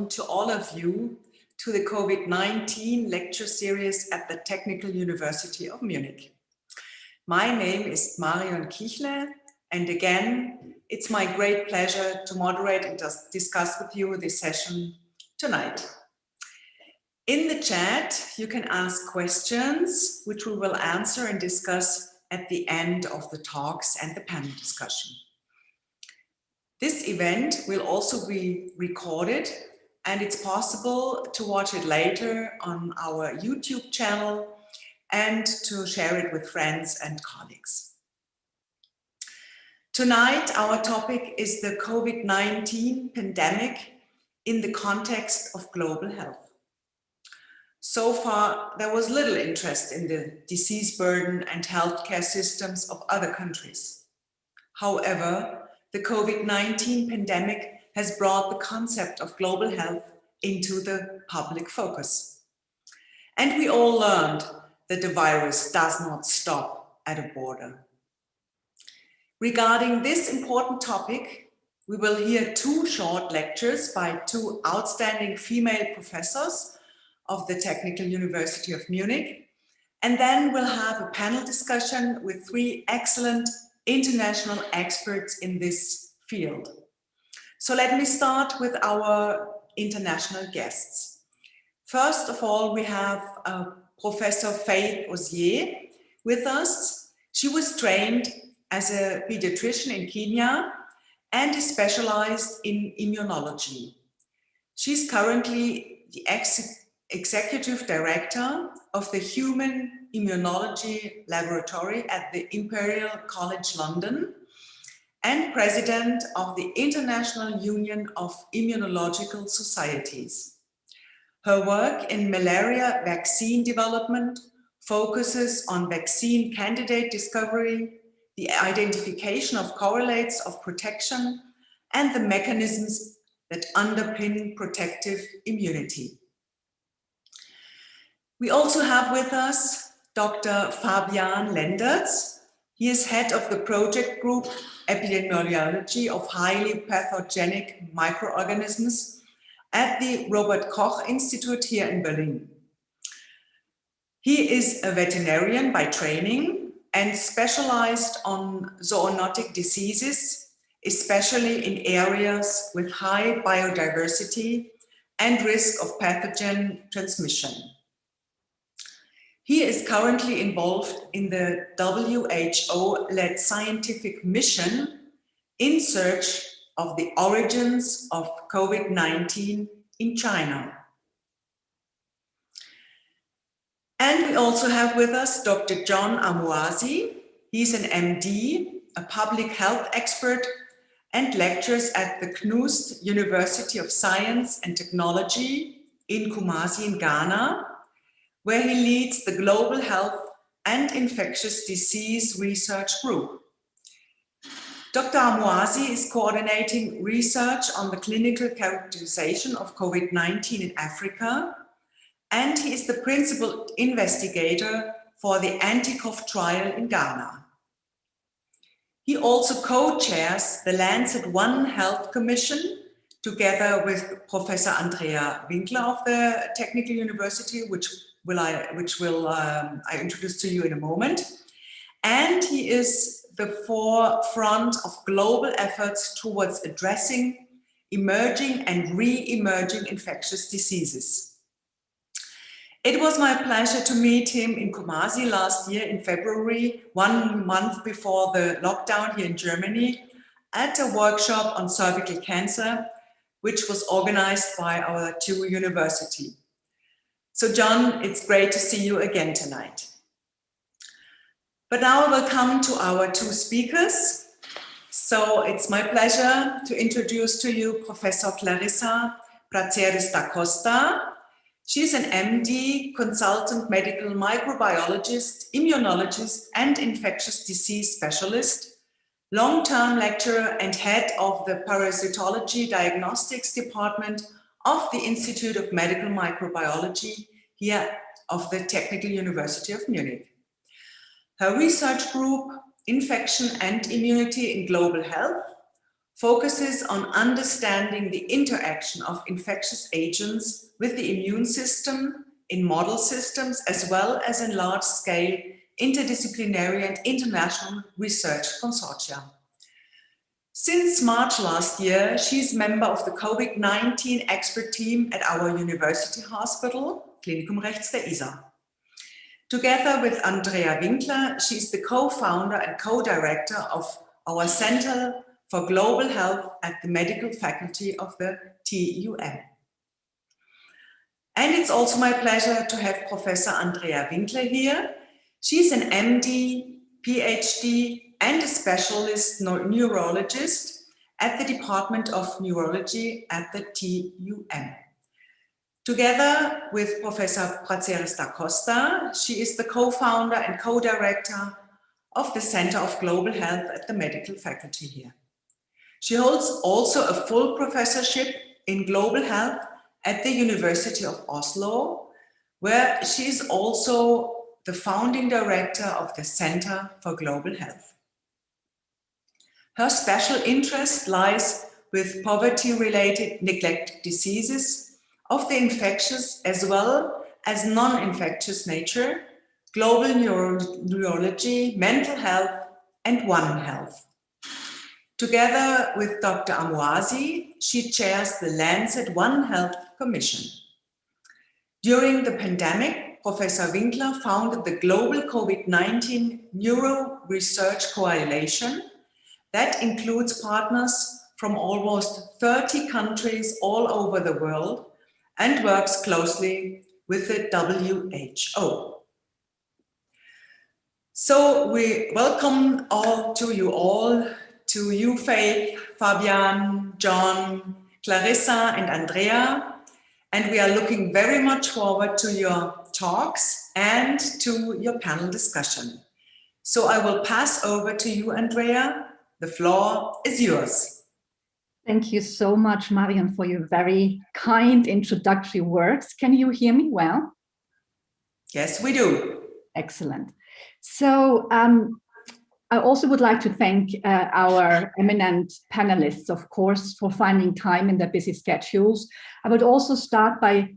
welcome to all of you to the COVID-19 lecture series at the Technical University of Munich. My name is Marion Kichle, and again, it's my great pleasure to moderate and discuss with you this session tonight. In the chat, you can ask questions, which we will answer and discuss at the end of the talks and the panel discussion. This event will also be recorded, and it's possible to watch it later on our YouTube channel and to share it with friends and colleagues. Tonight, our topic is the COVID-19 pandemic in the context of global health. So far, there was little interest in the disease burden and healthcare systems of other countries. However, the COVID-19 pandemic has brought the concept of global health into the public focus. And we all learned that the virus does not stop at a border. Regarding this important topic, we will hear two short lectures by two outstanding female professors of the Technical University of Munich, and then we'll have a panel discussion with three excellent international experts in this field. So let me start with our international guests. First of all, we have Professor Faith Osier with us. She was trained as a pediatrician in Kenya and is specialized in immunology. She's currently the executive director of the Human Immunology Laboratory at the Imperial College London and president of the International Union of Immunological Societies. Her work in malaria vaccine development focuses on vaccine candidate discovery, the identification of correlates of protection, and the mechanisms that underpin protective immunity. We also have with us Dr. Fabian Leendertz. He is head of the project group Epidemiology of highly pathogenic microorganisms at the Robert-Koch-Institut here in Berlin. He is a veterinarian by training and specialized on zoonotic diseases, especially in areas with high biodiversity and risk of pathogen transmission. He is currently involved in the WHO-led scientific mission in search of the origins of COVID-19 in China. And we also have with us Dr. John Amuasi. He's an MD, a public health expert, and lectures at the KNUST University of Science and Technology in Kumasi in Ghana, where he leads the Global Health and Infectious Disease Research Group. Dr. Amuasi is coordinating research on the clinical characterization of COVID-19 in Africa, and he is the principal investigator for the anti-cough trial in Ghana. He also co-chairs the Lancet One Health Commission together with Professor Andrea Winkler of the Technical University, which I introduce to you in a moment. And he is the forefront of global efforts towards addressing emerging and re-emerging infectious diseases. It was my pleasure to meet him in Kumasi last year in February, 1 month before the lockdown here in Germany, at a workshop on cervical cancer, which was organized by our TU University. So John, it's great to see you again tonight. But now I will come to our two speakers. So it's my pleasure to introduce to you Professor Clarissa Prazeres da Costa. She's an MD, consultant medical microbiologist, immunologist, and infectious disease specialist, long-term lecturer and head of the parasitology diagnostics department of the Institute of Medical Microbiology here of the Technical University of Munich. Her research group, Infection and Immunity in Global Health, focuses on understanding the interaction of infectious agents with the immune system in model systems, as well as in large-scale interdisciplinary and international research consortia. Since March last year, she's member of the COVID-19 expert team at our university hospital, Klinikum Rechts der Isar. Together with Andrea Winkler, she's the co-founder and co-director of our Center for Global Health at the medical faculty of the TUM. And it's also my pleasure to have Professor Andrea Winkler here. She's an MD, PhD, and a specialist neurologist at the Department of Neurology at the TUM. Together with Professor Prazeres da Costa, she is the co-founder and co-director of the Center of Global Health at the medical faculty here. She holds also a full professorship in global health at the University of Oslo, where she is also the founding director of the Center for Global Health. Her special interest lies with poverty-related neglected diseases of the infectious as well as non-infectious nature, global neurology, mental health, and One Health. Together with Dr. Amuasi, she chairs the Lancet One Health Commission. During the pandemic, Professor Winkler founded the Global COVID-19 Neuro Research Coalition that includes partners from almost 30 countries all over the world and works closely with the WHO. So we welcome to you, Faith, Fabian, John, Clarissa, and Andrea. And we are looking very much forward to your talks and to your panel discussion. So I will pass over to you, Andrea. The floor is yours. Thank you so much, Marion, for your very kind introductory words. Can you hear me well? Yes, we do. Excellent. So I also would like to thank our eminent panelists, of course, for finding time in their busy schedules. I would also start by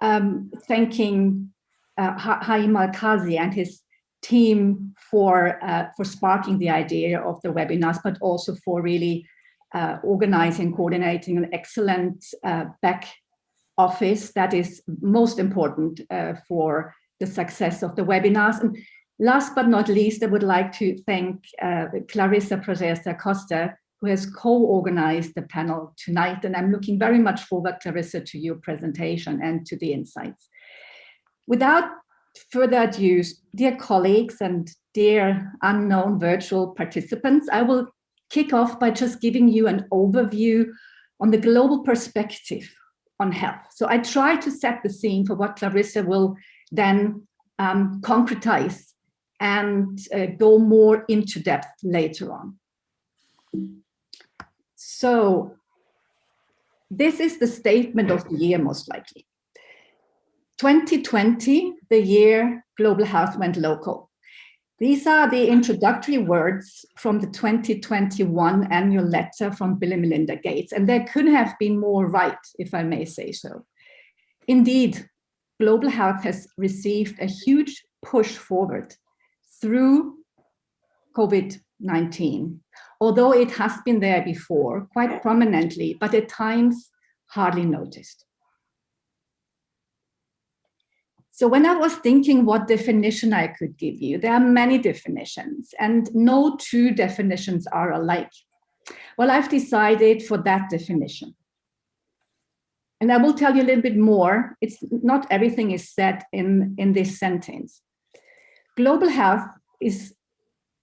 thanking Haim Al-Kazi and his team for sparking the idea of the webinars, but also for really organizing, coordinating an excellent back office that is most important for the success of the webinars. And last but not least, I would like to thank Clarissa Prazeres da Costa, who has co-organized the panel tonight. And I'm looking very much forward, Clarissa, to your presentation and to the insights. Without further ado, dear colleagues and dear unknown virtual participants, I will kick off by just giving you an overview on the global perspective on health. So I try to set the scene for what Clarissa will then concretize and go more into depth later on. So this is the statement of the year, most likely. 2020, the year global health went local. These are the introductory words from the 2021 annual letter from Bill and Melinda Gates, and they couldn't have been more right, if I may say so. Indeed, global health has received a huge push forward through COVID-19, although it has been there before, quite prominently, but at times hardly noticed. So when I was thinking what definition I could give you, there are many definitions and no two definitions are alike. Well, I've decided for that definition. And I will tell you a little bit more. It's not everything is said in this sentence. Global health is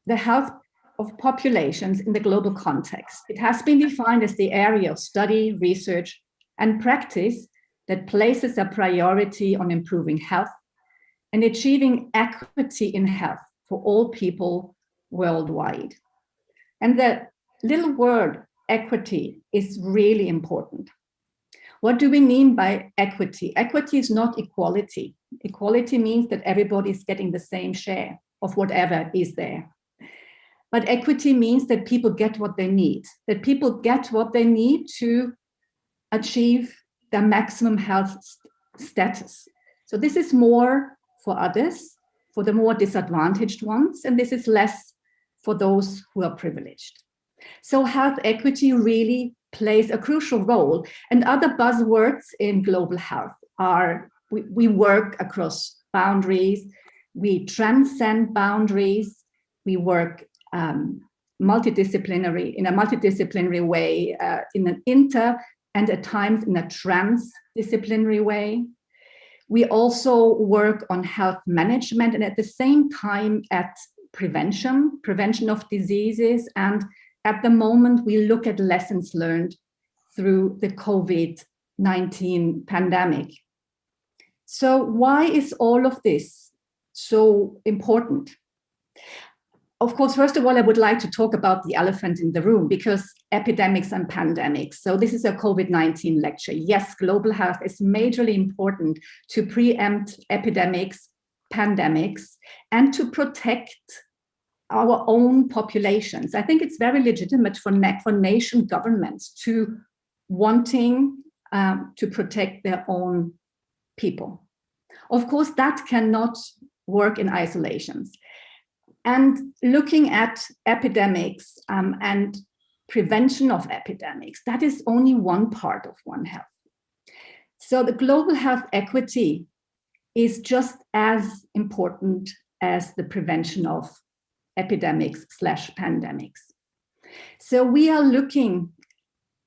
the health of populations in the global context. It has been defined as the area of study, research, and practice that places a priority on improving health and achieving equity in health for all people worldwide. And the little word equity is really important. What do we mean by equity? Equity is not equality. Equality means that everybody is getting the same share of whatever is there. But equity means that people get what they need, to achieve their maximum health status. So this is more for others, for the more disadvantaged ones, and this is less for those who are privileged. So health equity really plays a crucial role. And other buzzwords in global health are, we work across boundaries, we transcend boundaries, we work in a multidisciplinary way, in an inter and at times in a transdisciplinary way. We also work on health management and at the same time at prevention of diseases. And at the moment, we look at lessons learned through the COVID-19 pandemic. So why is all of this so important? Of course, first of all, I would like to talk about the elephant in the room, because epidemics and pandemics. So this is a COVID-19 lecture. Yes, global health is majorly important to preempt epidemics, pandemics, and to protect our own populations. I think it's very legitimate for nation governments to wanting to protect their own people. Of course, that cannot work in isolations. And looking at epidemics and prevention of epidemics, that is only one part of One Health. So the global health equity is just as important as the prevention of epidemics/pandemics. So we are looking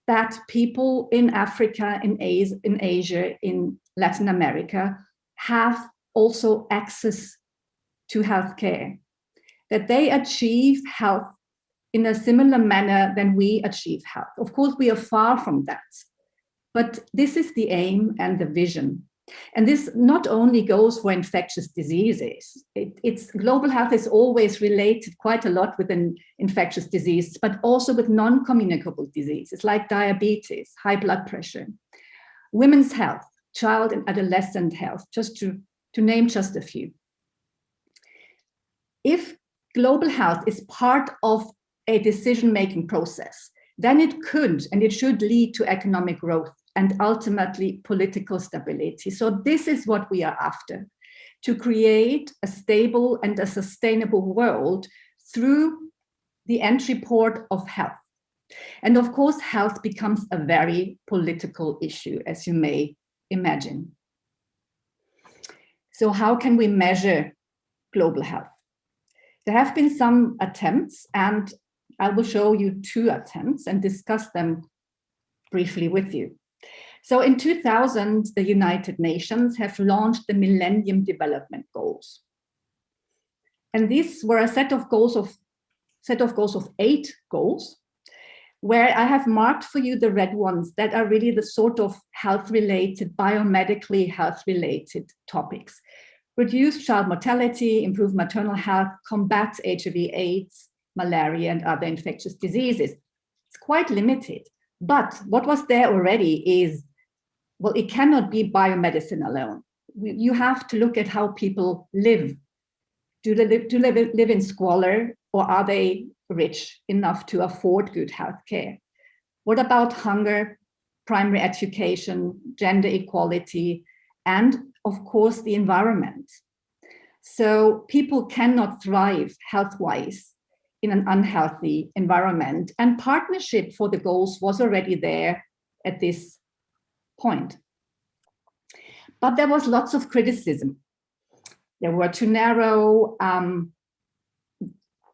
that people in Africa, in Asia, in Latin America have also access to healthcare, that they achieve health in a similar manner than we achieve health. Of course, we are far from that, but this is the aim and the vision. And this not only goes for infectious diseases. It's global health is always related quite a lot with an infectious disease, but also with non-communicable diseases like diabetes, high blood pressure, women's health, child and adolescent health, just to name just a few. If global health is part of a decision-making process, then it could and it should lead to economic growth and ultimately political stability. So this is what we are after, to create a stable and a sustainable world through the entry port of health. And of course, health becomes a very political issue, as you may imagine. So how can we measure global health? There have been some attempts, and I will show you two attempts and discuss them briefly with you. So in 2000, the United Nations have launched the Millennium Development Goals. And these were a set of goals of 8 goals, where I have marked for you the red ones that are really the sort of health-related, biomedically health-related topics. Reduce child mortality, improve maternal health, combat HIV/AIDS, malaria, and other infectious diseases. It's quite limited, but what was there already is, well, it cannot be biomedicine alone. You have to look at how people live. Do they live in squalor, or are they rich enough to afford good health care? What about hunger, primary education, gender equality, and of course, the environment? So people cannot thrive health-wise in an unhealthy environment, and partnership for the goals was already there at this point. But there was lots of criticism. They were too narrow,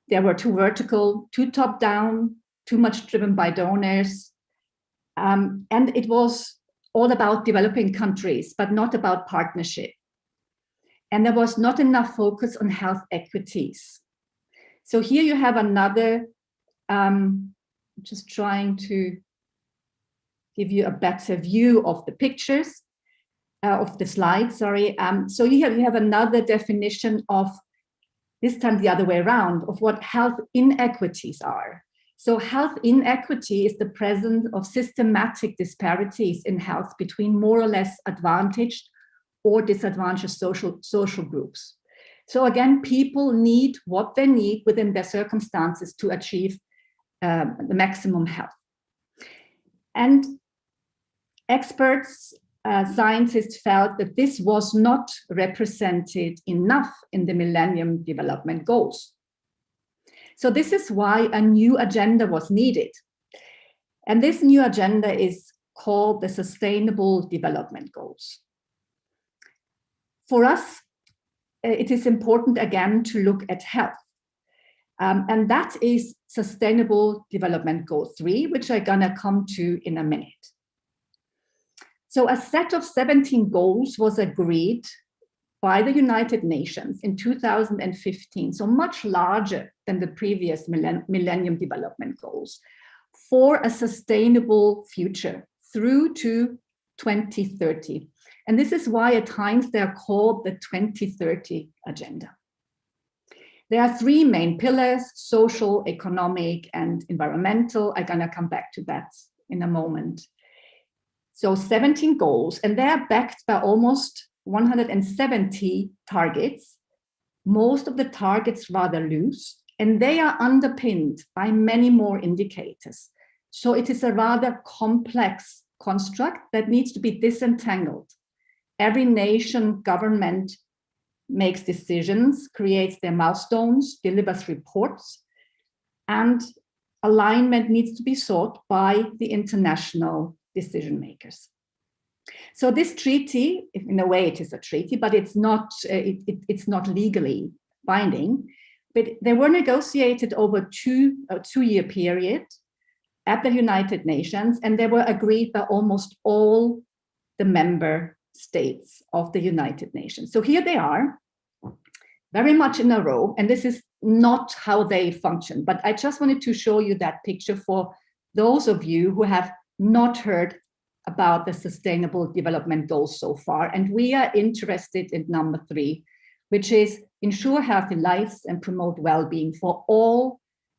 they were too vertical, too top-down, too much driven by donors. And it was all about developing countries, but not about partnership. And there was not enough focus on health equities. So here you have another, just trying to give you a better view of the pictures, of the slides, sorry. So you have another definition of, this time the other way around, of what health inequities are. So health inequity is the presence of systematic disparities in health between more or less advantaged or disadvantaged social groups. So again, people need what they need within their circumstances to achieve the maximum health. And experts, scientists felt that this was not represented enough in the Millennium Development Goals. So this is why a new agenda was needed. And this new agenda is called the Sustainable Development Goals. For us, it is important again to look at health. And that is Sustainable Development Goal 3, which I'm gonna come to in a minute. So a set of 17 goals was agreed by the United Nations in 2015, so much larger than the previous Millennium Development Goals, for a sustainable future through to 2030. And this is why at times they're called the 2030 Agenda. There are three main pillars: social, economic, and environmental. I'm gonna come back to that in a moment. So 17 goals, and they are backed by almost 170 targets, most of the targets rather loose, and they are underpinned by many more indicators. So it is a rather complex construct that needs to be disentangled. Every nation, government makes decisions, creates their milestones, delivers reports, and alignment needs to be sought by the international decision makers. So this treaty, in a way it is a treaty, but it's not legally binding, but they were negotiated over a two-year period at the United Nations, and they were agreed by almost all the member states of the United Nations. So here they are, very much in a row, and this is not how they function, but I just wanted to show you that picture for those of you who have not heard about the Sustainable Development Goals so far. And we are interested in number 3, which is ensure healthy lives and promote well-being for all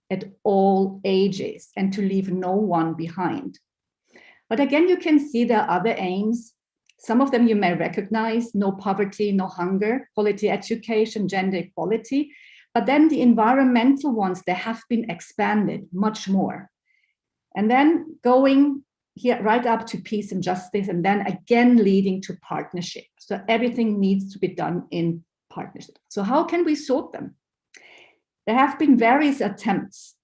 at all ages, and to leave no one behind. But again, you can see there are other aims. Some of them you may recognize: no poverty, no hunger, quality education, gender equality. But then the environmental ones, they have been expanded much more. And then going here right up to peace and justice, and then again leading to partnership. So everything needs to be done in partnership. So how can we sort them? There have been various attempts.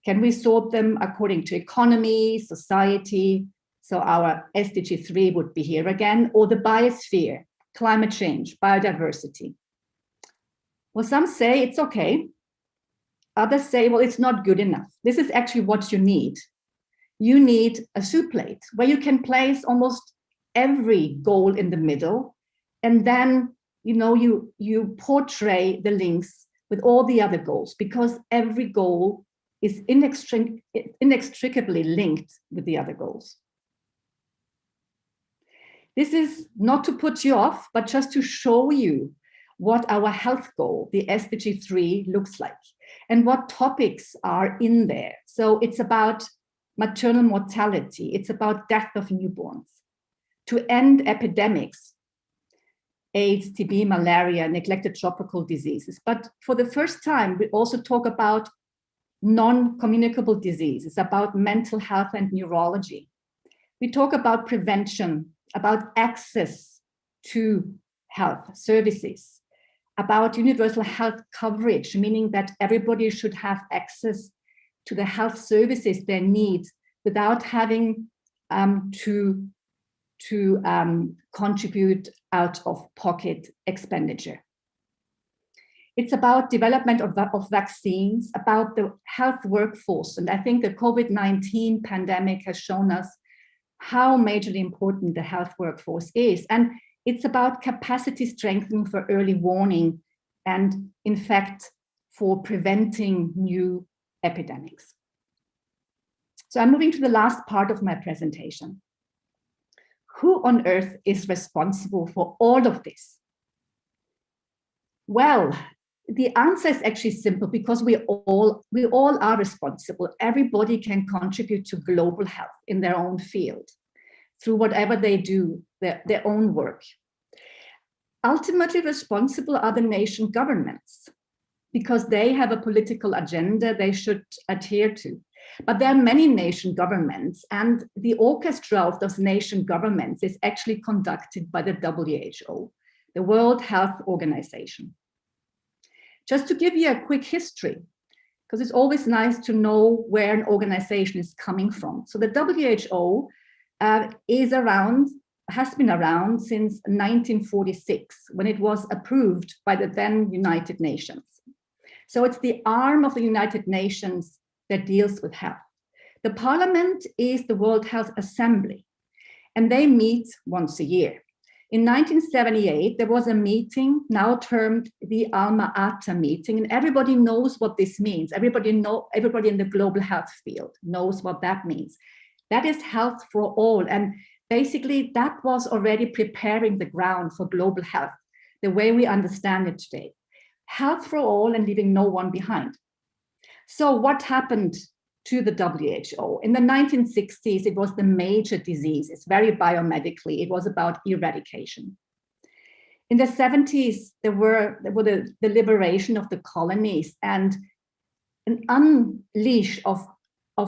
Can we sort them according to economy, society? So our SDG 3 would be here again, or the biosphere, climate change, biodiversity. Well, some say it's okay. Others say, well, it's not good enough. This is actually what you need. You need a soup plate where you can place almost every goal in the middle, and then you portray the links with all the other goals, because every goal is inextricably linked with the other goals. This is not to put you off, but just to show you what our health goal, the SDG 3, looks like, and what topics are in there. So it's about maternal mortality, it's about death of newborns, to end epidemics, AIDS, TB, malaria, neglected tropical diseases. But for the first time, we also talk about non-communicable diseases, about mental health and neurology. We talk about prevention, about access to health services, about universal health coverage, meaning that everybody should have access to the health services they need without having to contribute out of pocket expenditure. It's about development of vaccines, about the health workforce. And I think the COVID-19 pandemic has shown us how majorly important the health workforce is. And it's about capacity strengthening for early warning and, in fact, for preventing new epidemics. So I'm moving to the last part of my presentation. Who on earth is responsible for all of this? Well, the answer is actually simple, because we all are responsible. Everybody can contribute to global health in their own field through whatever they do, their own work. ultimately responsible are the nation governments, because they have a political agenda they should adhere to. But there are many nation governments, and the orchestra of those nation governments is actually conducted by the WHO, the World Health Organization. Just to give you a quick history, because it's always nice to know where an organization is coming from. So the WHO has been around since 1946, when it was approved by the then United Nations. So it's the arm of the United Nations that deals with health. The parliament is the World Health Assembly, and they meet once a year. In 1978, there was a meeting now termed the Alma Ata meeting, and everybody knows what this means. Everybody in the global health field knows what that means. That is health for all, and basically that was already preparing the ground for global health, the way we understand it today. Health for all and leaving no one behind. So what happened to the WHO? In the 1960s, it was the major diseases, very biomedically. It was about eradication. In the 70s, there were the liberation of the colonies and an unleash of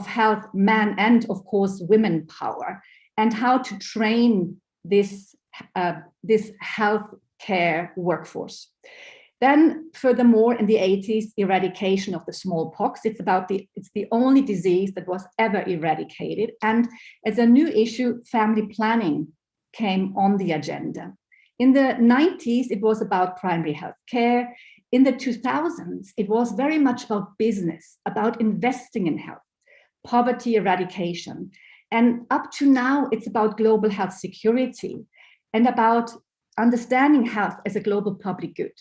health, man and of course women power, and how to train this health care workforce. Then furthermore, in the 80s, eradication of the smallpox. It's the only disease that was ever eradicated. And as a new issue, family planning came on the agenda. In the 90s, it was about primary health care. In the 2000s, it was very much about business, about investing in health, poverty eradication. And up to now, it's about global health security and about understanding health as a global public good.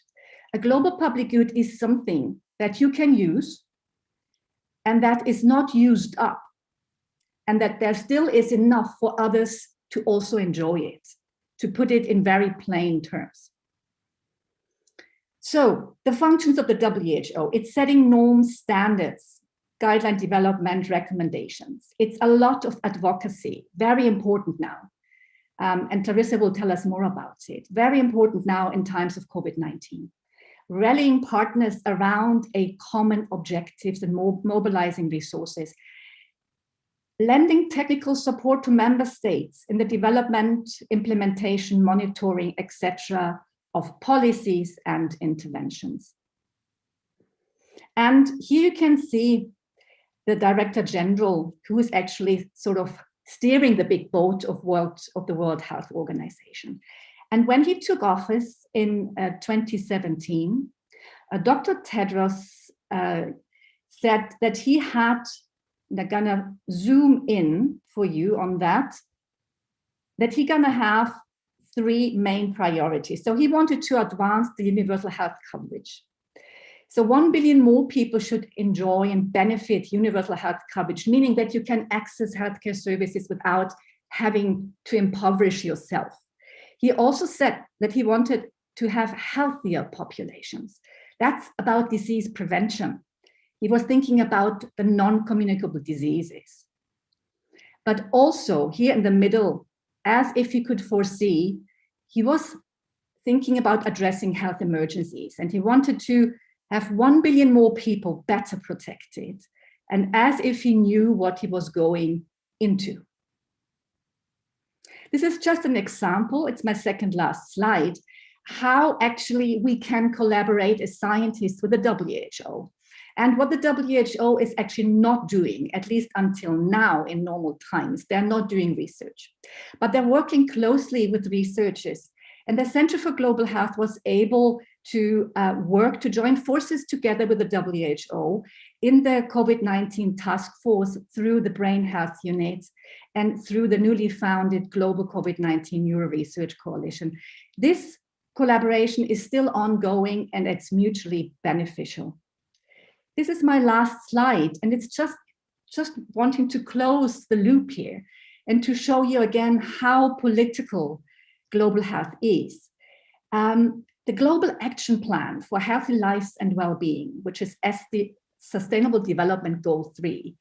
A global public good is something that you can use and that is not used up, and that there still is enough for others to also enjoy it, to put it in very plain terms. So the functions of the WHO, it's setting norms, standards, guideline development, recommendations. It's a lot of advocacy, very important now. And Clarissa will tell us more about it. Very important now in times of COVID-19. Rallying partners around a common objectives and mobilizing resources. Lending technical support to member states in the development, implementation, monitoring, etc. of policies and interventions. And here you can see the Director General, who is actually sort of steering the big boat of the World Health Organization. And when he took office in 2017, Dr. Tedros said that he had, they're gonna zoom in for you on that he gonna have 3 main priorities. So he wanted to advance the universal health coverage. So 1 billion more people should enjoy and benefit universal health coverage, meaning that you can access healthcare services without having to impoverish yourself. He also said that he wanted to have healthier populations. That's about disease prevention. He was thinking about the non-communicable diseases. But also here in the middle, as if he could foresee, he was thinking about addressing health emergencies, and he wanted to have 1 billion more people better protected, and as if he knew what he was going into. This is just an example, it's my second last slide, how actually we can collaborate as scientists with the WHO. And what the WHO is actually not doing, at least until now in normal times, they're not doing research, but they're working closely with researchers. And the Center for Global Health was able to work to join forces together with the WHO in the COVID-19 task force through the Brain Health Unit and through the newly founded Global COVID-19 Neuro Research Coalition. This collaboration is still ongoing and it's mutually beneficial. This is my last slide, and it's just wanting to close the loop here and to show you again how political global health is. The Global Action Plan for Healthy Lives and Well-Being, which is the Sustainable Development Goal 3,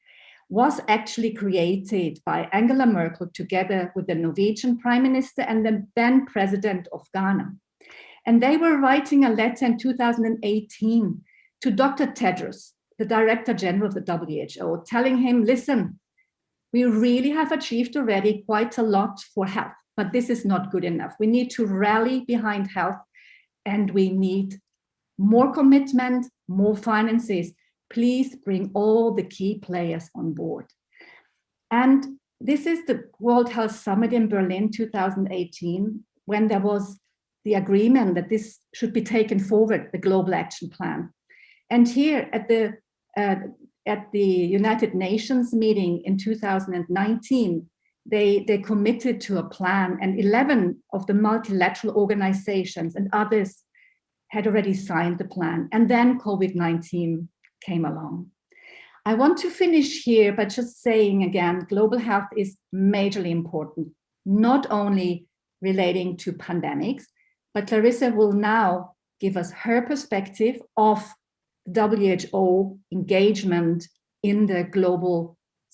was actually created by Angela Merkel together with the Norwegian Prime Minister and the then President of Ghana. And they were writing a letter in 2018 to Dr. Tedros, the Director General of the WHO, telling him, listen, we really have achieved already quite a lot for health, but this is not good enough. We need to rally behind health, and we need more commitment, more finances. Please bring all the key players on board. And this is the World Health Summit in Berlin 2018, when there was the agreement that this should be taken forward, the Global Action Plan. And here at the United Nations meeting in 2019, they committed to a plan, and 11 of the multilateral organizations and others had already signed the plan. And then COVID-19 came along. I want to finish here by just saying again, global health is majorly important, not only relating to pandemics, but Clarissa will now give us her perspective of WHO engagement in the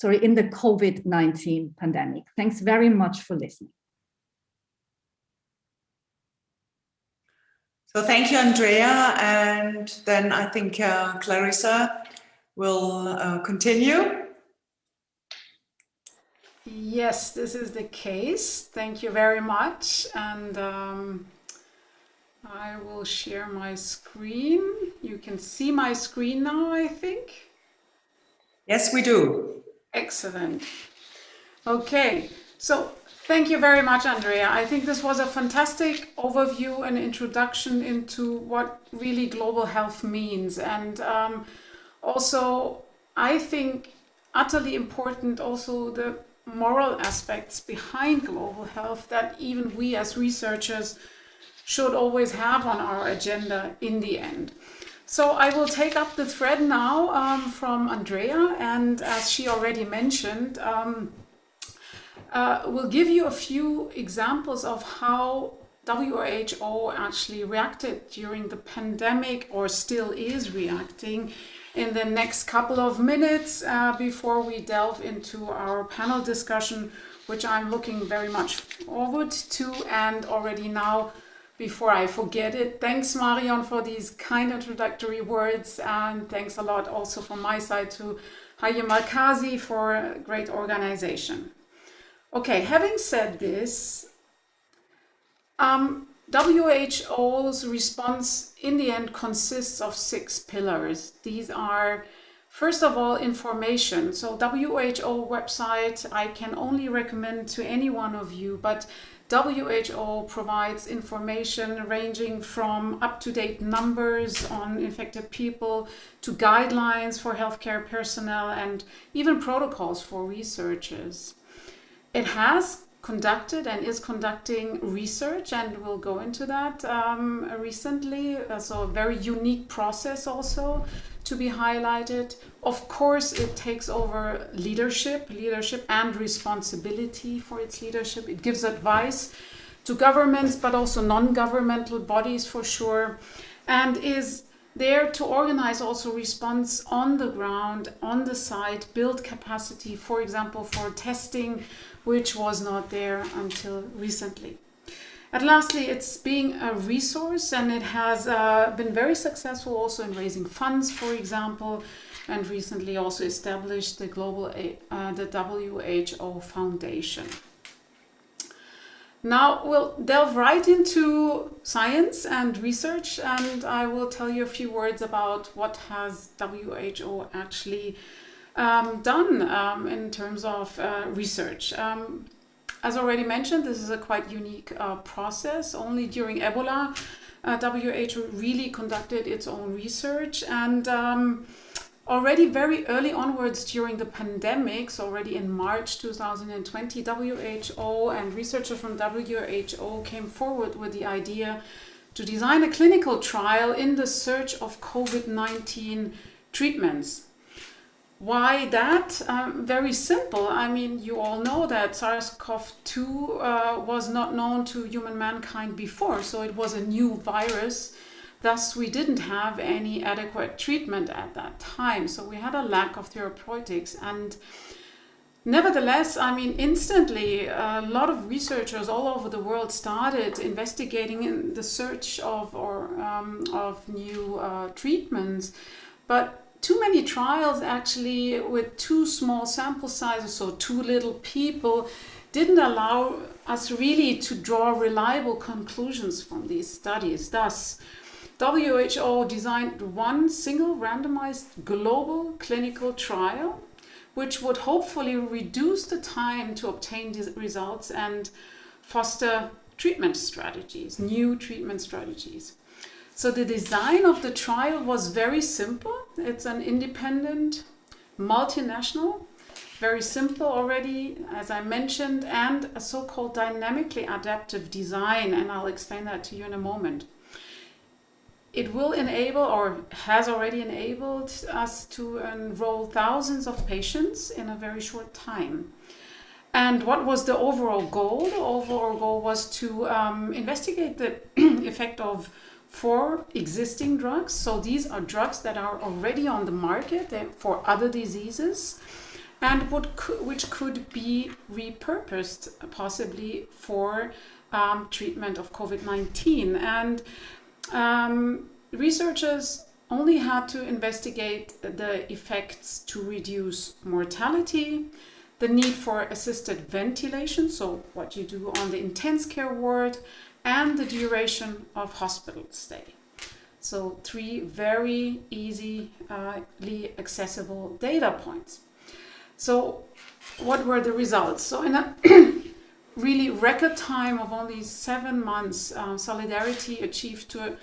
COVID-19 pandemic. Thanks very much for listening. So thank you, Andrea. And then I think Clarissa will continue. Yes, this is the case. Thank you very much. And I will share my screen. You can see my screen now, I think. Yes, we do. Excellent. Okay, so thank you very much, Andrea. I think this was a fantastic overview and introduction into what really global health means. And also, I think utterly important also the moral aspects behind global health that even we as researchers should always have on our agenda in the end. So I will take up the thread now from Andrea, and as she already mentioned, we'll give you a few examples of how WHO actually reacted during the pandemic, or still is reacting, in the next couple of minutes before we delve into our panel discussion, which I'm looking very much forward to. And already now, before I forget it, thanks Marion for these kind introductory words, and thanks a lot also from my side to Hygiene for a great organization. Okay, having said this, WHO's response in the end consists of 6 pillars. These are, first of all, information. So WHO website, I can only recommend to any one of you, but WHO provides information ranging from up-to-date numbers on infected people to guidelines for healthcare personnel and even protocols for researchers. It has conducted and is conducting research, and we'll go into that recently. So a very unique process also to be highlighted. Of course, it takes over leadership and responsibility for its leadership. It gives advice to governments, but also non-governmental bodies for sure, and is there to organize also response on the ground, on the site, build capacity, for example, for testing, which was not there until recently. And lastly, it's being a resource, and it has been very successful also in raising funds, for example, and recently also established the WHO Foundation. Now we'll delve right into science and research, and I will tell you a few words about what has WHO actually done in terms of research. As already mentioned, this is a quite unique process. Only during Ebola, WHO really conducted its own research, and already very early onwards during the pandemics, already in March 2020, WHO and researchers from WHO came forward with the idea to design a clinical trial in the search of COVID-19 treatments. Why that? Very simple. I mean, you all know that SARS-CoV-2 was not known to human mankind before, so it was a new virus. Thus, we didn't have any adequate treatment at that time. So we had a lack of therapeutics. And Nevertheless, I mean, instantly, a lot of researchers all over the world started investigating in the search of new treatments, but too many trials actually with too small sample sizes, so too little people, didn't allow us really to draw reliable conclusions from these studies. Thus, WHO designed one single randomized global clinical trial, which would hopefully reduce the time to obtain these results and foster treatment strategies, new treatment strategies. So the design of the trial was very simple. It's an independent, multinational, very simple already, as I mentioned, and a so-called dynamically adaptive design, and I'll explain that to you in a moment. It will enable, or has already enabled, us to enroll thousands of patients in a very short time. And what was the overall goal? The overall goal was to investigate the effect of 4 existing drugs. So these are drugs that are already on the market for other diseases, and which could be repurposed possibly for treatment of COVID-19. And researchers only had to investigate the effects to reduce mortality, the need for assisted ventilation, so what you do on the intense care ward, and the duration of hospital stay. So 3 very easily accessible data points. So what were the results? So in a really record time of only 7 months, Solidarity achieved to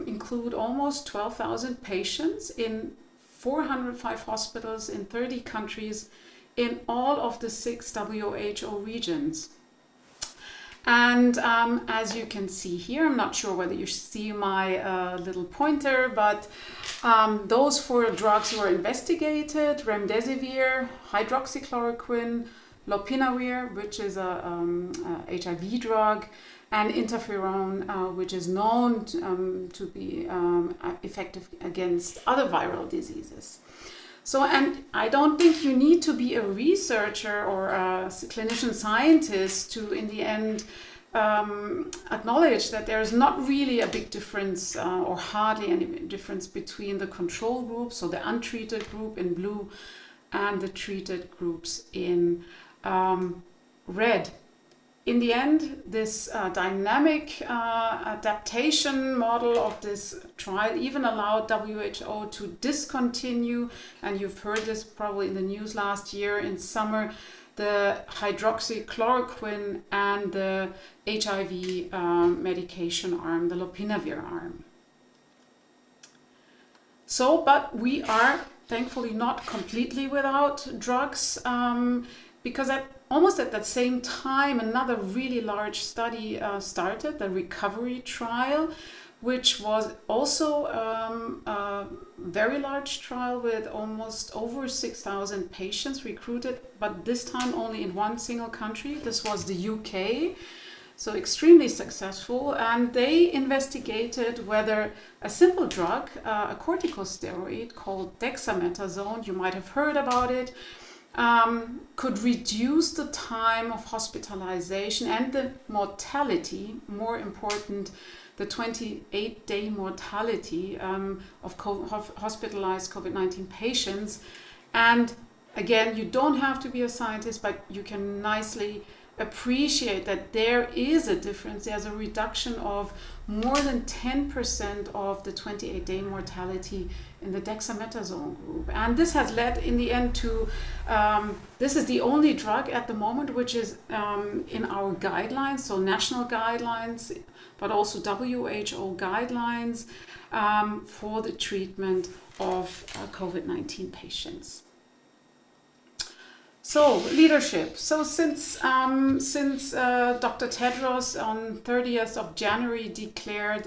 include almost 12,000 patients in 405 hospitals in 30 countries in all of the 6 WHO regions. And as you can see here, I'm not sure whether you see my little pointer, but those 4 drugs were investigated: remdesivir, hydroxychloroquine, lopinavir, which is a HIV drug, and interferon, which is known to be effective against other viral diseases. So, and I don't think you need to be a researcher or a clinician scientist to, in the end, acknowledge that there is not really a big difference or hardly any difference between the control group, so the untreated group in blue, and the treated groups in red. In the end, this dynamic adaptation model of this trial even allowed WHO to discontinue, and you've heard this probably in the news last year in summer, the hydroxychloroquine and the HIV medication arm, the lopinavir arm. So, but we are thankfully not completely without drugs, because almost at that same time, another really large study started, the recovery trial, which was also a very large trial with almost over 6,000 patients recruited, but this time only in one single country. This was the UK, so extremely successful. And they investigated whether a simple drug, a corticosteroid called dexamethasone, you might have heard about it, could reduce the time of hospitalization and the mortality, more important, the 28-day mortality of hospitalized COVID-19 patients. And again, you don't have to be a scientist, but you can nicely appreciate that there is a difference. There's a reduction of more than 10% of the 28-day mortality in the dexamethasone group. And this has led in the end to, this is the only drug at the moment which is in our guidelines, so national guidelines, but also WHO guidelines for the treatment of COVID-19 patients. So leadership. So since Dr. Tedros on 30th of January declared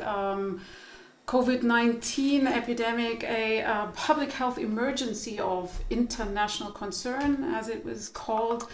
COVID-19 epidemic a public health emergency of international concern, as it was called,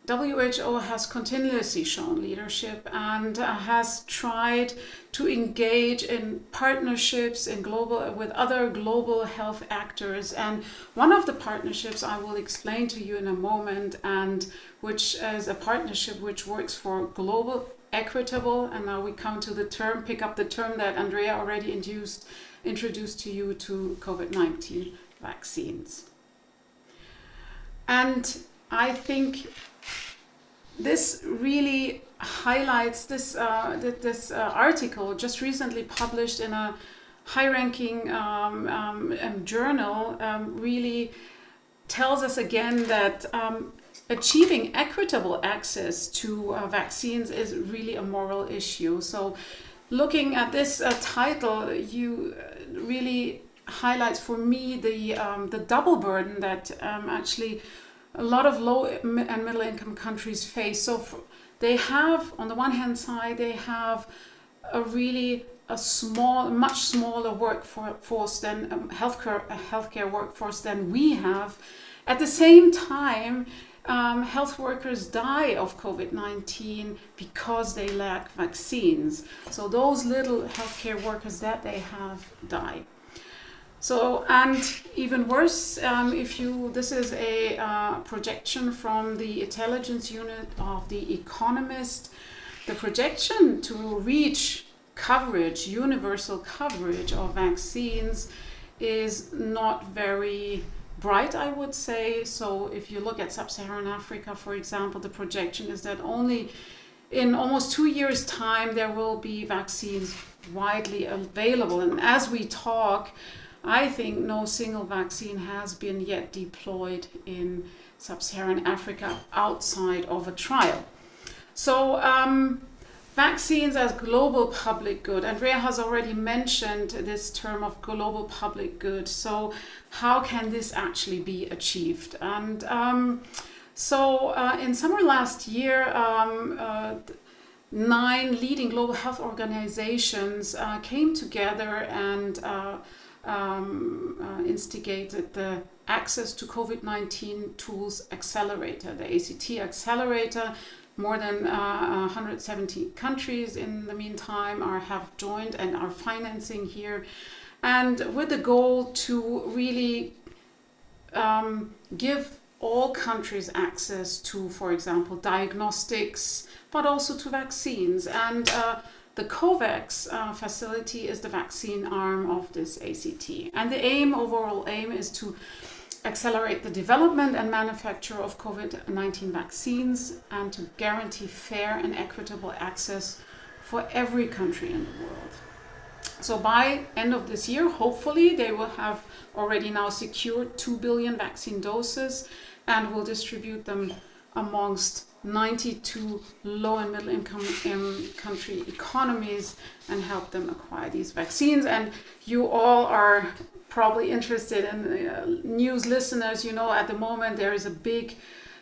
WHO has continuously shown leadership and has tried to engage in partnerships with other global health actors. And one of the partnerships I will explain to you in a moment, and which is a partnership which works for global equitable, and now we come to the term, pick up the term that Andrea already introduced to you, to COVID-19 vaccines. And I think this really highlights this article just recently published in a high-ranking journal, really tells us again that achieving equitable access to vaccines is really a moral issue. So looking at this title, you really highlights for me the double burden that actually a lot of low and middle income countries face. So they have, on the one hand side, they have much smaller workforce than healthcare workforce than we have. At the same time, health workers die of COVID-19 because they lack vaccines. So those little healthcare workers that they have die. So, and even worse, this is a projection from the intelligence unit of The Economist. The projection to reach coverage, universal coverage of vaccines, is not very bright, I would say. So if you look at sub-Saharan Africa, for example, the projection is that only in almost 2 years' time there will be vaccines widely available. And as we talk, I think no single vaccine has been yet deployed in sub-Saharan Africa outside of a trial. So vaccines as global public good. Andrea has already mentioned this term of global public good. So how can this actually be achieved? And in summer last year, 9 leading global health organizations came together and instigated the Access to COVID-19 Tools Accelerator, the ACT Accelerator. More than 170 countries in the meantime have joined and are financing here, and with the goal to really give all countries access to, for example, diagnostics, but also to vaccines. And the COVAX facility is the vaccine arm of this ACT. And the overall aim is to accelerate the development and manufacture of COVID-19 vaccines and to guarantee fair and equitable access for every country in the world. So by end of this year, hopefully, they will have already now secured 2 billion vaccine doses and will distribute them amongst 92 low and middle income country economies and help them acquire these vaccines. And you all are probably interested in news listeners, at the moment there is a big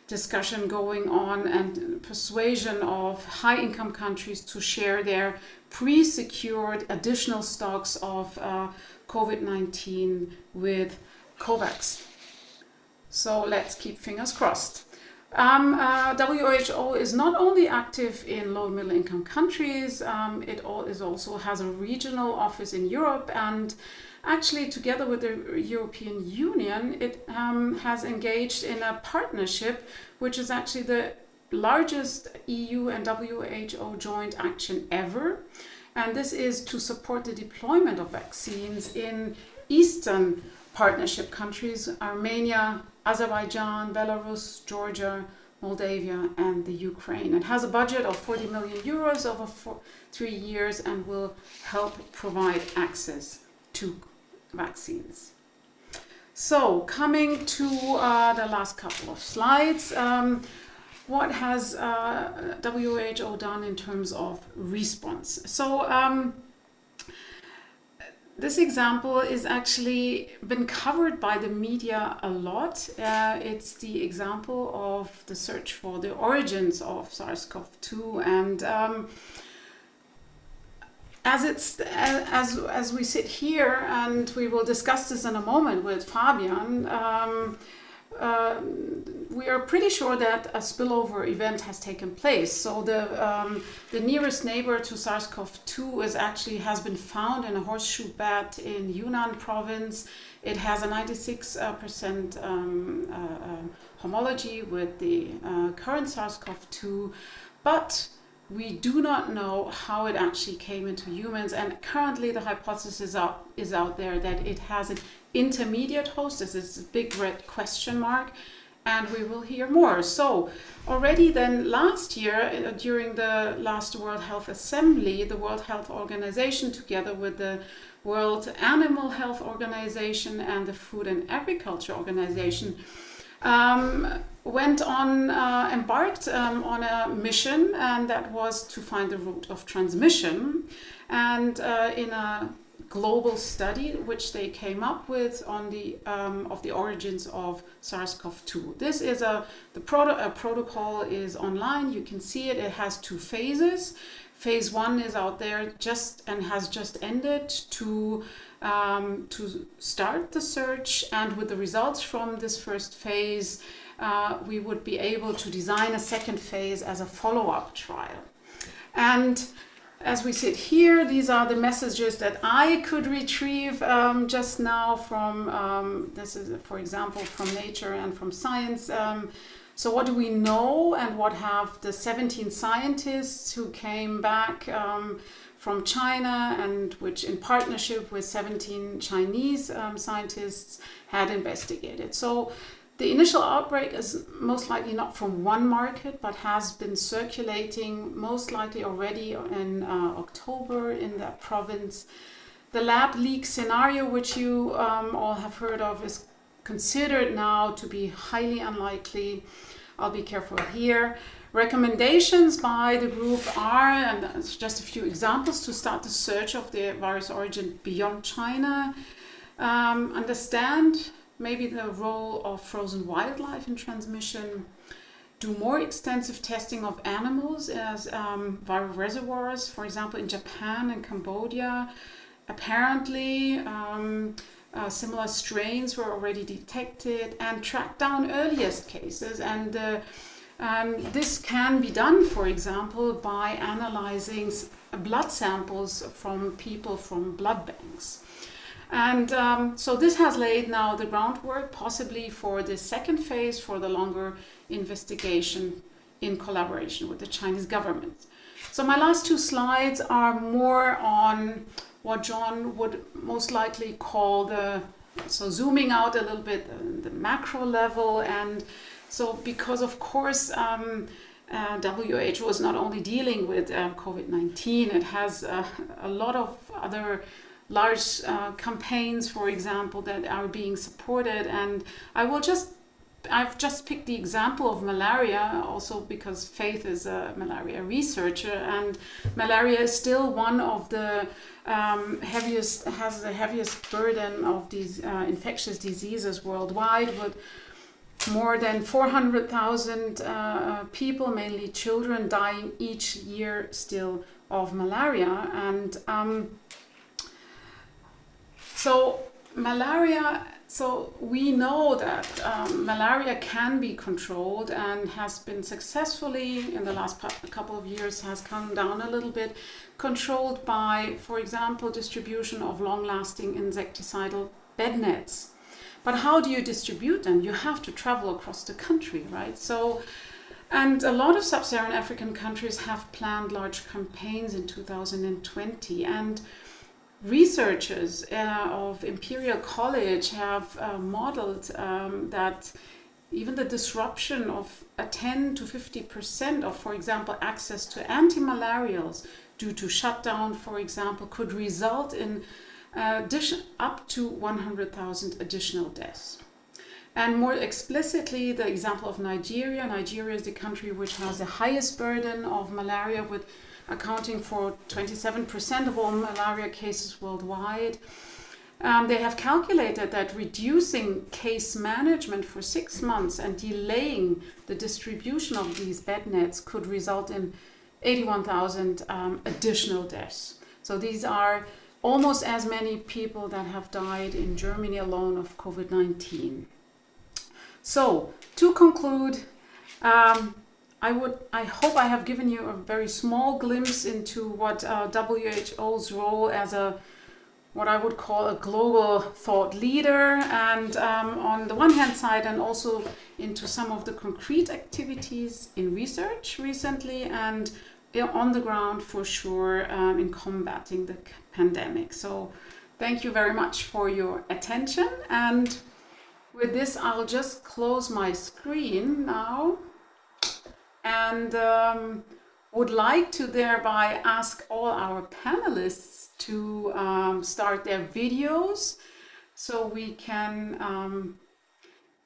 discussion going on and persuasion of high income countries to share their pre-secured additional stocks of COVID-19 with COVAX. So let's keep fingers crossed. WHO is not only active in low and middle income countries, it also has a regional office in Europe, and actually together with the European Union, it has engaged in a partnership which is actually the largest EU and WHO joint action ever. And this is to support the deployment of vaccines in Eastern Partnership countries, Armenia, Azerbaijan, Belarus, Georgia, Moldavia, and the Ukraine. It has a budget of 40 million euros over 3 years and will help provide access to vaccines. So, coming to the last couple of slides, what has WHO done in terms of response? So, this example is actually been covered by the media a lot. It's the example of the search for the origins of SARS-CoV-2, and as we sit here, and we will discuss this in a moment with Fabian, we are pretty sure that a spillover event has taken place. So the nearest neighbor to SARS-CoV-2 has been found in a horseshoe bat in Yunnan province. It has a 96% homology with the current SARS-CoV-2, but we do not know how it actually came into humans, and currently the hypothesis is out there that it has an intermediate host. This is a big red question mark, and we will hear more. So already then last year, during the last World Health Assembly, the World Health Organization, together with the World Animal Health Organization and the Food and Agriculture Organization, embarked on a mission, and that was to find the route of transmission. And in a global study which they came up with on the origins of SARS-CoV-2. This is the protocol is online. You can see it. It has 2 phases. Phase 1 is out there has just ended to start the search, and with the results from this first phase, we would be able to design a second phase as a follow-up trial. And as we sit here, these are the messages that I could retrieve just now from, this is, for example, from Nature and from Science. So what do we know, and what have the 17 scientists who came back from China, and which in partnership with 17 Chinese scientists had investigated? So the initial outbreak is most likely not from one market, but has been circulating most likely already in October in that province. The lab leak scenario, which you all have heard of, is considered now to be highly unlikely. I'll be careful here. Recommendations by the group are, and that's just a few examples, to start the search of the virus origin beyond China. Understand maybe the role of frozen wildlife in transmission. Do more extensive testing of animals as viral reservoirs, for example, in Japan and Cambodia. Apparently, similar strains were already detected, and track down earliest cases. And this can be done, for example, by analyzing blood samples from people from blood banks. And so this has laid now the groundwork possibly for the second phase, for the longer investigation in collaboration with the Chinese government. So my last 2 slides are more on what John would most likely call so zooming out a little bit, the macro level. And so because of course WHO is not only dealing with COVID-19, it has a lot of other large campaigns, for example, that are being supported. And I've just picked the example of malaria, also because Faith is a malaria researcher, and malaria is still one of the has the heaviest burden of these infectious diseases worldwide, with more than 400,000 people, mainly children, dying each year still of malaria. And so we know that malaria can be controlled, and has been successfully in the last couple of years, has come down a little bit, controlled by, for example, distribution of long-lasting insecticidal bed nets. But how do you distribute them? You have to travel across the country, right? So, and a lot of sub-Saharan African countries have planned large campaigns in 2020, and researchers of Imperial College have modeled that even the disruption of a 10 to 50% of, for example, access to antimalarials due to shutdown, for example, could result in up to 100,000 additional deaths. And more explicitly, the example of Nigeria. Nigeria is the country which has the highest burden of malaria, with accounting for 27% of all malaria cases worldwide. They have calculated that reducing case management for 6 months and delaying the distribution of these bed nets could result in 81,000 additional deaths. So these are almost as many people that have died in Germany alone of COVID-19. So to conclude, I hope I have given you a very small glimpse into what WHO's role as what I would call a global thought leader, and on the one hand side, and also into some of the concrete activities in research recently and on the ground for sure in combating the pandemic. So thank you very much for your attention, and with this I'll just close my screen now, and would like to thereby ask all our panelists to start their videos so we can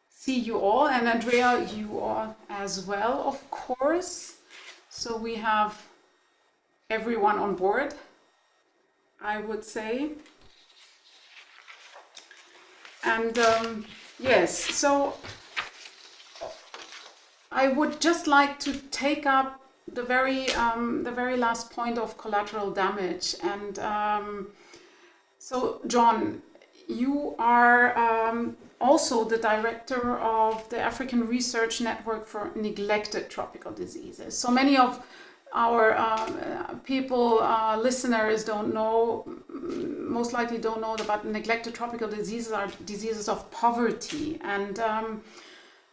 see you all, and Andrea, you all as well, of course. So we have everyone on board, I would say. And yes, so I would just like to take up the very last point of collateral damage. And so John, you are also the director of the African Research Network for Neglected Tropical Diseases. So many of our people, listeners don't know, most likely don't know about neglected tropical diseases are diseases of poverty. And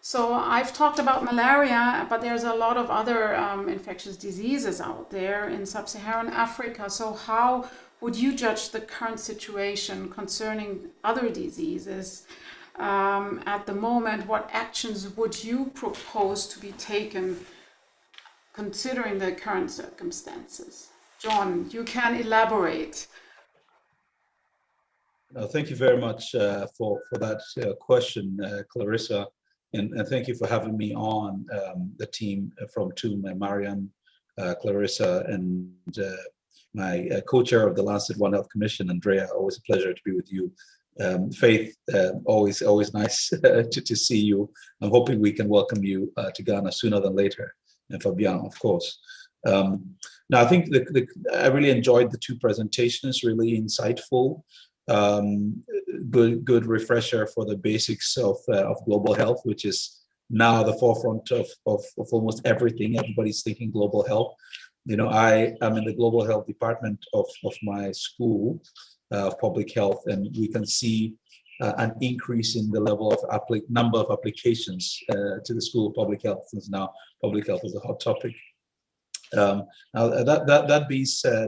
so I've talked about malaria, but there's a lot of other infectious diseases out there in sub-Saharan Africa. So how would you judge the current situation concerning other diseases at the moment? What actions would you propose to be taken considering the current circumstances? John, you can elaborate. Thank you very much for that question, Clarissa. And thank you for having me on the team from TUM, Mariam, Clarissa, and my co-chair of the Lancet One Health Commission, Andrea. Always a pleasure to be with you. Faith, always nice to see you. I'm hoping we can welcome you to Ghana sooner than later, and Fabian, of course. Now, I think I really enjoyed the two presentations, really insightful. Good refresher for the basics of global health, which is now the forefront of almost everything. Everybody's thinking global health. You know, I am in the global health department of my school of public health, and we can see an increase in the level of number of applications to the School of Public Health, since now public health is a hot topic. Now that being said,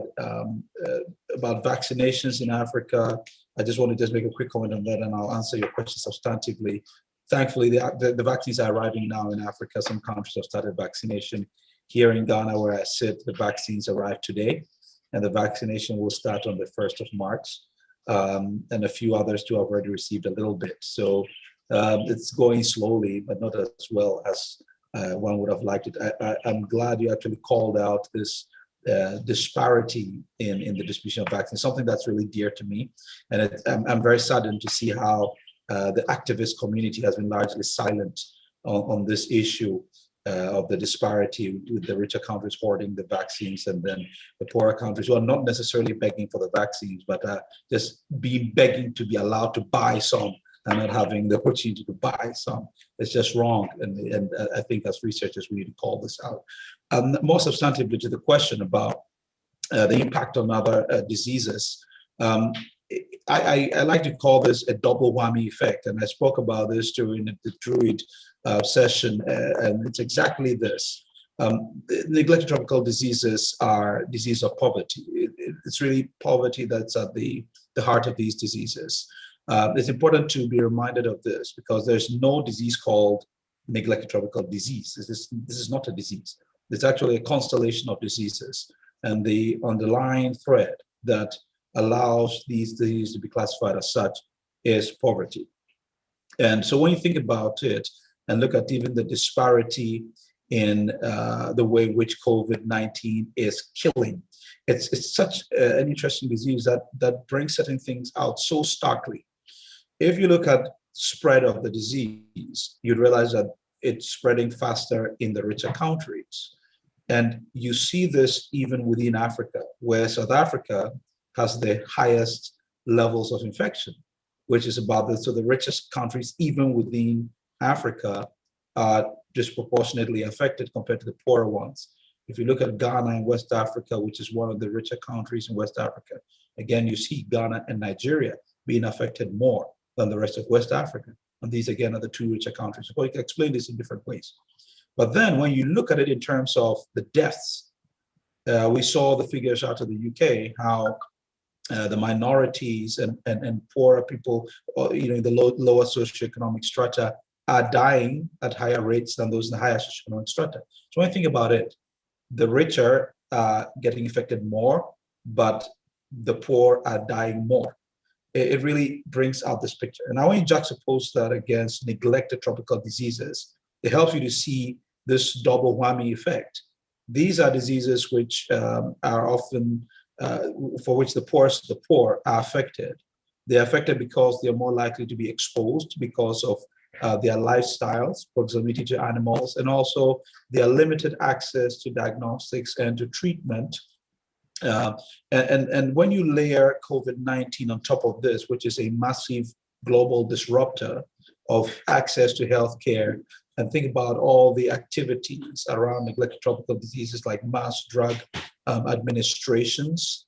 about vaccinations in Africa, I just want to just make a quick comment on that, and I'll answer your question substantively. Thankfully, the vaccines are arriving now in Africa. Some countries have started vaccination. Here in Ghana, where I sit, the vaccines arrived today, and the vaccination will start on the 1st of March. And a few others too have already received a little bit. So it's going slowly, but not as well as one would have liked it. I'm glad you actually called out this disparity in the distribution of vaccines, something that's really dear to me. And I'm very saddened to see how the activist community has been largely silent on this issue of the disparity, with the richer countries hoarding the vaccines and then the poorer countries who are not necessarily begging for the vaccines, but just begging to be allowed to buy some and not having the opportunity to buy some. It's just wrong. And I think as researchers, we need to call this out. More substantively to the question about the impact on other diseases, I like to call this a double whammy effect. And I spoke about this during the Druid session, and it's exactly this. Neglected tropical diseases are diseases of poverty. It's really poverty that's at the heart of these diseases. It's important to be reminded of this because there's no disease called neglected tropical disease. This is not a disease. It's actually a constellation of diseases. And the underlying thread that allows these diseases to be classified as such is poverty. And so when you think about it and look at even the disparity in the way in which COVID-19 is killing, it's such an interesting disease that brings certain things out so starkly. If you look at spread of the disease, you'd realize that it's spreading faster in the richer countries. And you see this even within Africa, where South Africa has the highest levels of infection, which is about the richest countries, even within Africa are disproportionately affected compared to the poorer ones. If you look at Ghana in West Africa, which is one of the richer countries in West Africa, again, you see Ghana and Nigeria being affected more than the rest of West Africa. And these, again, are the two richer countries. So you can explain this in different ways. But then when you look at it in terms of the deaths, we saw the figures out of the UK, how the minorities and poorer people, in the lower socioeconomic strata, are dying at higher rates than those in the higher socioeconomic strata. So when you think about it, the richer are getting affected more, but the poor are dying more. It really brings out this picture. And now when you juxtapose that against neglected tropical diseases, it helps you to see this double whammy effect. These are diseases which are often, for which the poorest of the poor are affected. They're affected because they're more likely to be exposed because of their lifestyles, proximity to animals, and also their limited access to diagnostics and to treatment. And when you layer COVID-19 on top of this, which is a massive global disruptor of access to healthcare, and think about all the activities around neglected tropical diseases like mass drug administrations.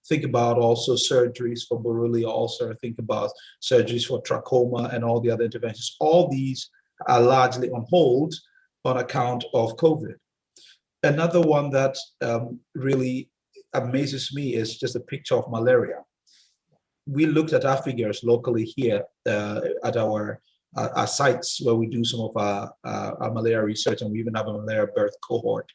Think about also surgeries for Borrelia ulcer, think about surgeries for trachoma and all the other interventions. All these are largely on hold on account of COVID. Another one that really amazes me is just a picture of malaria. We looked at our figures locally here at our sites where we do some of our malaria research, and we even have a malaria birth cohort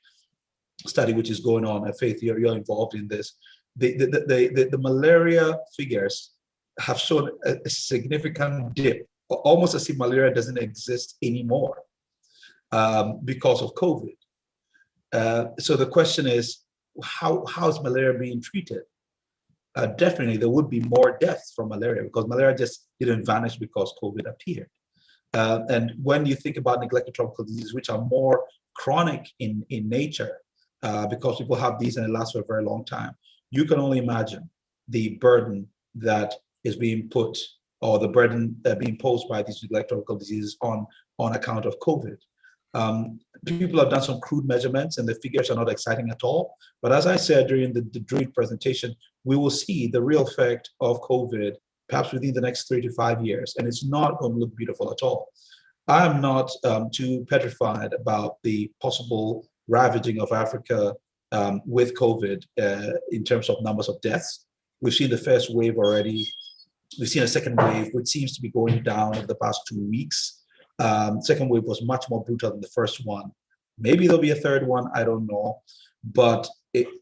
study which is going on. Faith, you're involved in this. The malaria figures have shown a significant dip, almost as if malaria doesn't exist anymore because of COVID. So the question is, how is malaria being treated? Definitely, there would be more deaths from malaria because malaria just didn't vanish because COVID appeared. And when you think about neglected tropical diseases, which are more chronic in nature, because people have these and it lasts for a very long time, you can only imagine the burden that is being put, or the burden being posed by these neglected tropical diseases on account of COVID. People have done some crude measurements and the figures are not exciting at all. But as I said during the Druid presentation, we will see the real effect of COVID perhaps within the next 3 to 5 years, and it's not going to look beautiful at all. I am not too petrified about the possible ravaging of Africa with COVID in terms of numbers of deaths. We've seen the first wave already. We've seen a second wave, which seems to be going down over the past 2 weeks. Second wave was much more brutal than the first one. Maybe there'll be a third one, I don't know. But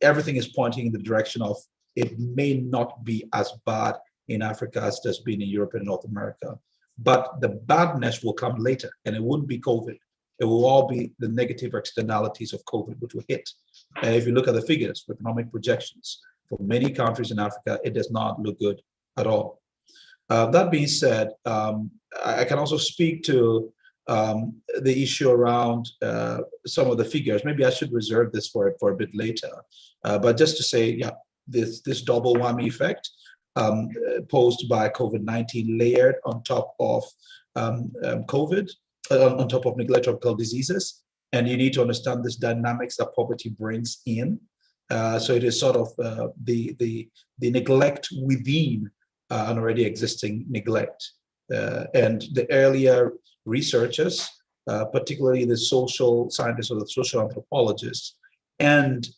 everything is pointing in the direction of it may not be as bad in Africa as it has been in Europe and North America. But the badness will come later, and it wouldn't be COVID. It will all be the negative externalities of COVID, which will hit. If you look at the figures, economic projections, for many countries in Africa, it does not look good at all. That being said, I can also speak to the issue around some of the figures. Maybe I should reserve this for a bit later. But just to say, yeah, this double whammy effect posed by COVID-19 layered on top of COVID, on top of neglected tropical diseases. And you need to understand this dynamics that poverty brings in. So it is sort of the neglect within an already existing neglect. And the earlier researchers, particularly the social scientists or the social anthropologists and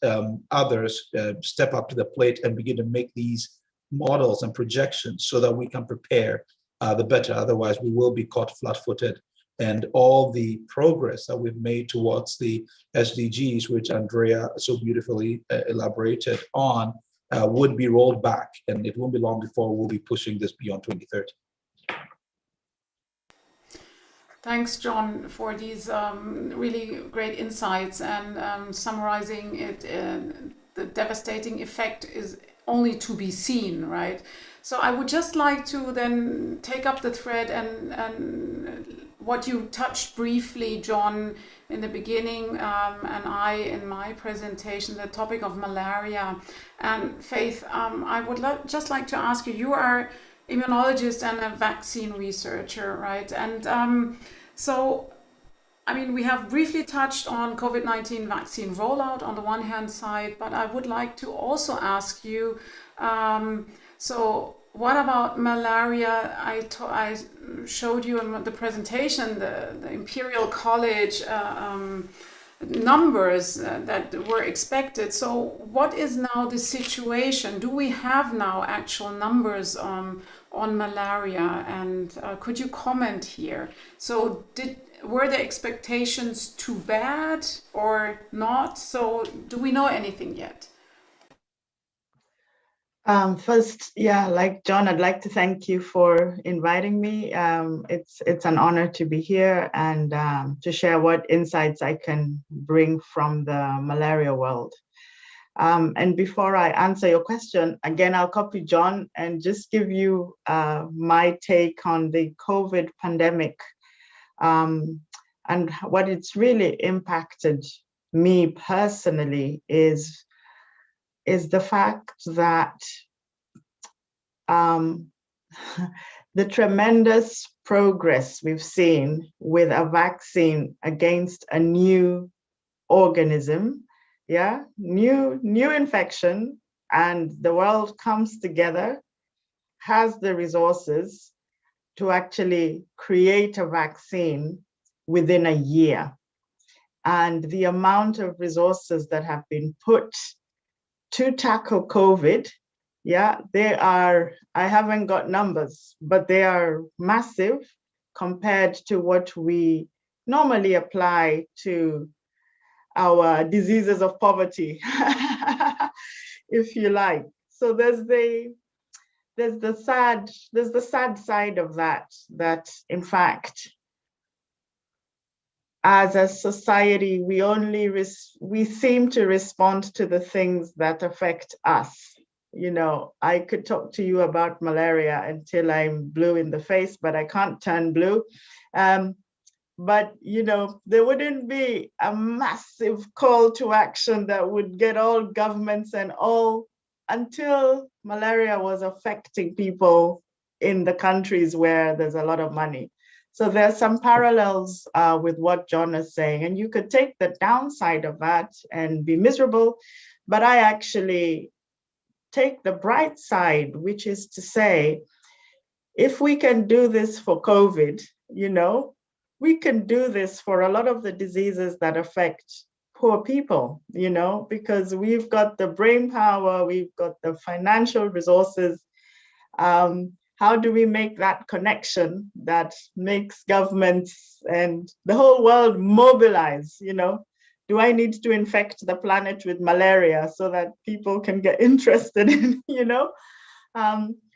others step up to the plate and begin to make these models and projections so that we can prepare the better. Otherwise, we will be caught flat-footed. And all the progress that we've made towards the SDGs, which Andrea so beautifully elaborated on, would be rolled back. And it won't be long before we'll be pushing this beyond 2030. Thanks, John, for these really great insights and summarizing it. The devastating effect is only to be seen, right? So I would just like to then take up the thread and what you touched briefly, John, in the beginning, and I in my presentation, the topic of malaria. And Faith, I would just like to ask you, you are immunologist and a vaccine researcher, right? And So, I mean, we have briefly touched on COVID-19 vaccine rollout on the one hand side, but I would like to also ask you, so what about malaria? I showed you in the presentation the Imperial College numbers that were expected. So what is now the situation? Do we have now actual numbers on malaria? And could you comment here? So were the expectations too bad or not? So do we know anything yet? First, yeah, like John, I'd like to thank you for inviting me. It's an honor to be here and to share what insights I can bring from the malaria world. And before I answer your question, again, I'll copy John and just give you my take on the COVID pandemic and what it's really impacted me personally is the fact that the tremendous progress we've seen with a vaccine against a new organism, yeah, new infection, and the world comes together, has the resources to actually create a vaccine within a year. And the amount of resources that have been put to tackle COVID, yeah, they are, I haven't got numbers, but they are massive compared to what we normally apply to our diseases of poverty, if you like. So there's the sad side of that in fact, as a society, we seem to respond to the things that affect us. You know, I could talk to you about malaria until I'm blue in the face, but I can't turn blue. But, you know, there wouldn't be a massive call to action that would get all governments and all until malaria was affecting people in the countries where there's a lot of money. So there's some parallels with what John is saying, and you could take the downside of that and be miserable, but I actually take the bright side, which is to say, if we can do this for COVID, you know, we can do this for a lot of the diseases that affect poor people, you know, because we've got the brain power, we've got the financial resources. How do we make that connection that makes governments and the whole world mobilize, you know? Do I need to infect the planet with malaria so that people can get interested in, you know?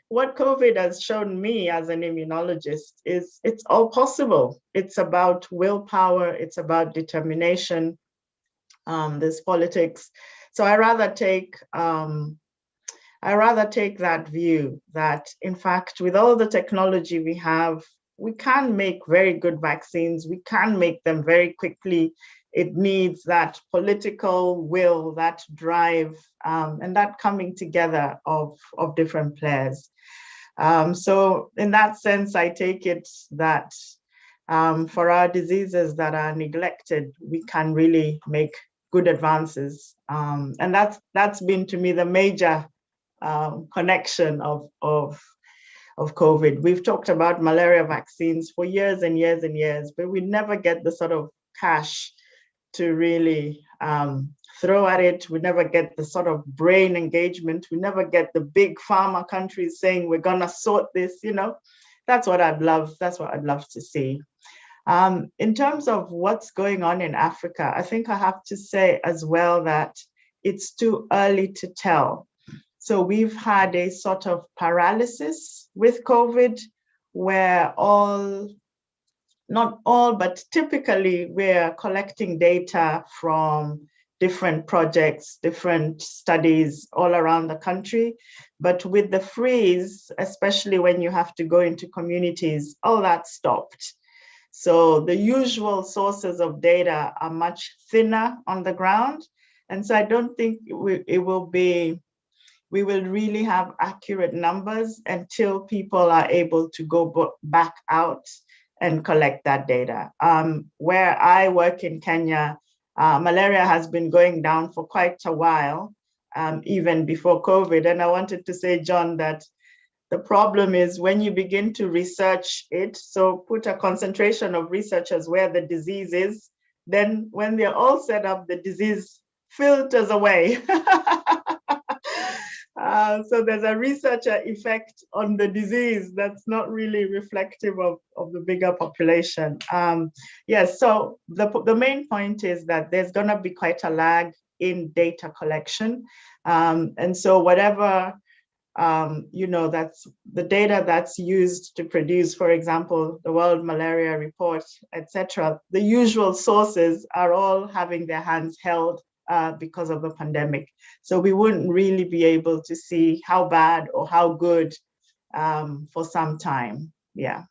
What COVID has shown me as an immunologist is it's all possible. It's about willpower, it's about determination, there's politics. So I rather take that view that, in fact, with all the technology we have, we can make very good vaccines. We can make them very quickly. It needs that political will, that drive, and that coming together of different players. So in that sense, I take it that for our diseases that are neglected, we can really make good advances. And that's been, to me, the major connection of COVID. We've talked about malaria vaccines for years and years and years, but we never get the sort of cash to really throw at it. We never get the sort of brain engagement. We never get the big pharma countries saying we're gonna sort this, you know. That's what I'd love to see. In terms of what's going on in Africa, I think I have to say as well that it's too early to tell. So we've had a sort of paralysis with COVID where not all, but typically we're collecting data from different projects, different studies all around the country. But with the freeze, especially when you have to go into communities, all that stopped. So the usual sources of data are much thinner on the ground. And so I don't think we will really have accurate numbers until people are able to go back out and collect that data. Where I work in Kenya, malaria has been going down for quite a while, even before COVID. And I wanted to say, John, that the problem is when you begin to research it, so put a concentration of researchers where the disease is, then when they're all set up, the disease filters away. So there's a researcher effect on the disease that's not really reflective of the bigger population. Yes, so the main point is that there's going to be quite a lag in data collection. And so whatever, that's the data that's used to produce, for example, the World Malaria Report, etc., the usual sources are all having their hands held because of the pandemic. So we wouldn't really be able to see how bad or how good for some time. Yeah.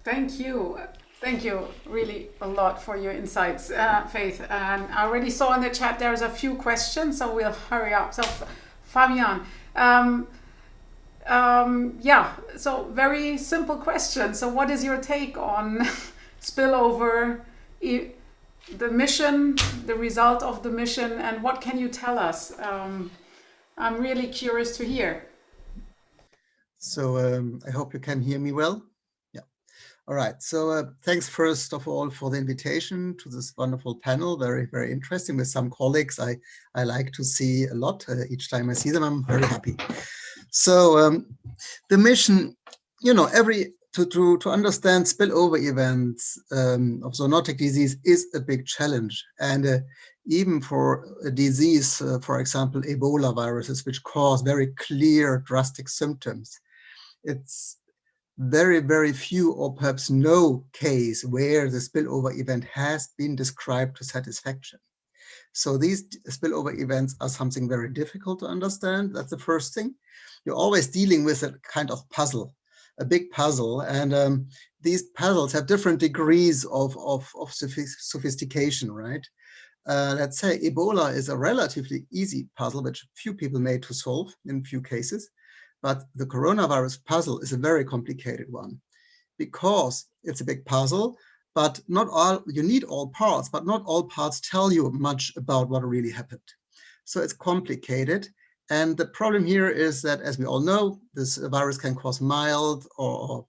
Thank you. Thank you really a lot for your insights, Faith. And I already saw in the chat there's a few questions, so we'll hurry up. So Fabian, so very simple question. So what is your take on spillover, the mission, the result of the mission, and what can you tell us? I'm really curious to hear. So I hope you can hear me well. Yeah. All right. So thanks first of all for the invitation to this wonderful panel. Very, very interesting with some colleagues I like to see a lot. Each time I see them, I'm very happy. So the mission, to understand spillover events of zoonotic disease is a big challenge. And even for a disease, for example, Ebola viruses, which cause very clear, drastic symptoms, it's very, very few or perhaps no case where the spillover event has been described to satisfaction. So these spillover events are something very difficult to understand. That's the first thing. You're always dealing with a kind of puzzle, a big puzzle, and these puzzles have different degrees of sophistication, right? Let's say Ebola is a relatively easy puzzle, which few people made to solve in few cases, but the coronavirus puzzle is a very complicated one because it's a big puzzle, but not all, you need all parts, but not all parts tell you much about what really happened. So it's complicated. And the problem here is that, as we all know, this virus can cause mild or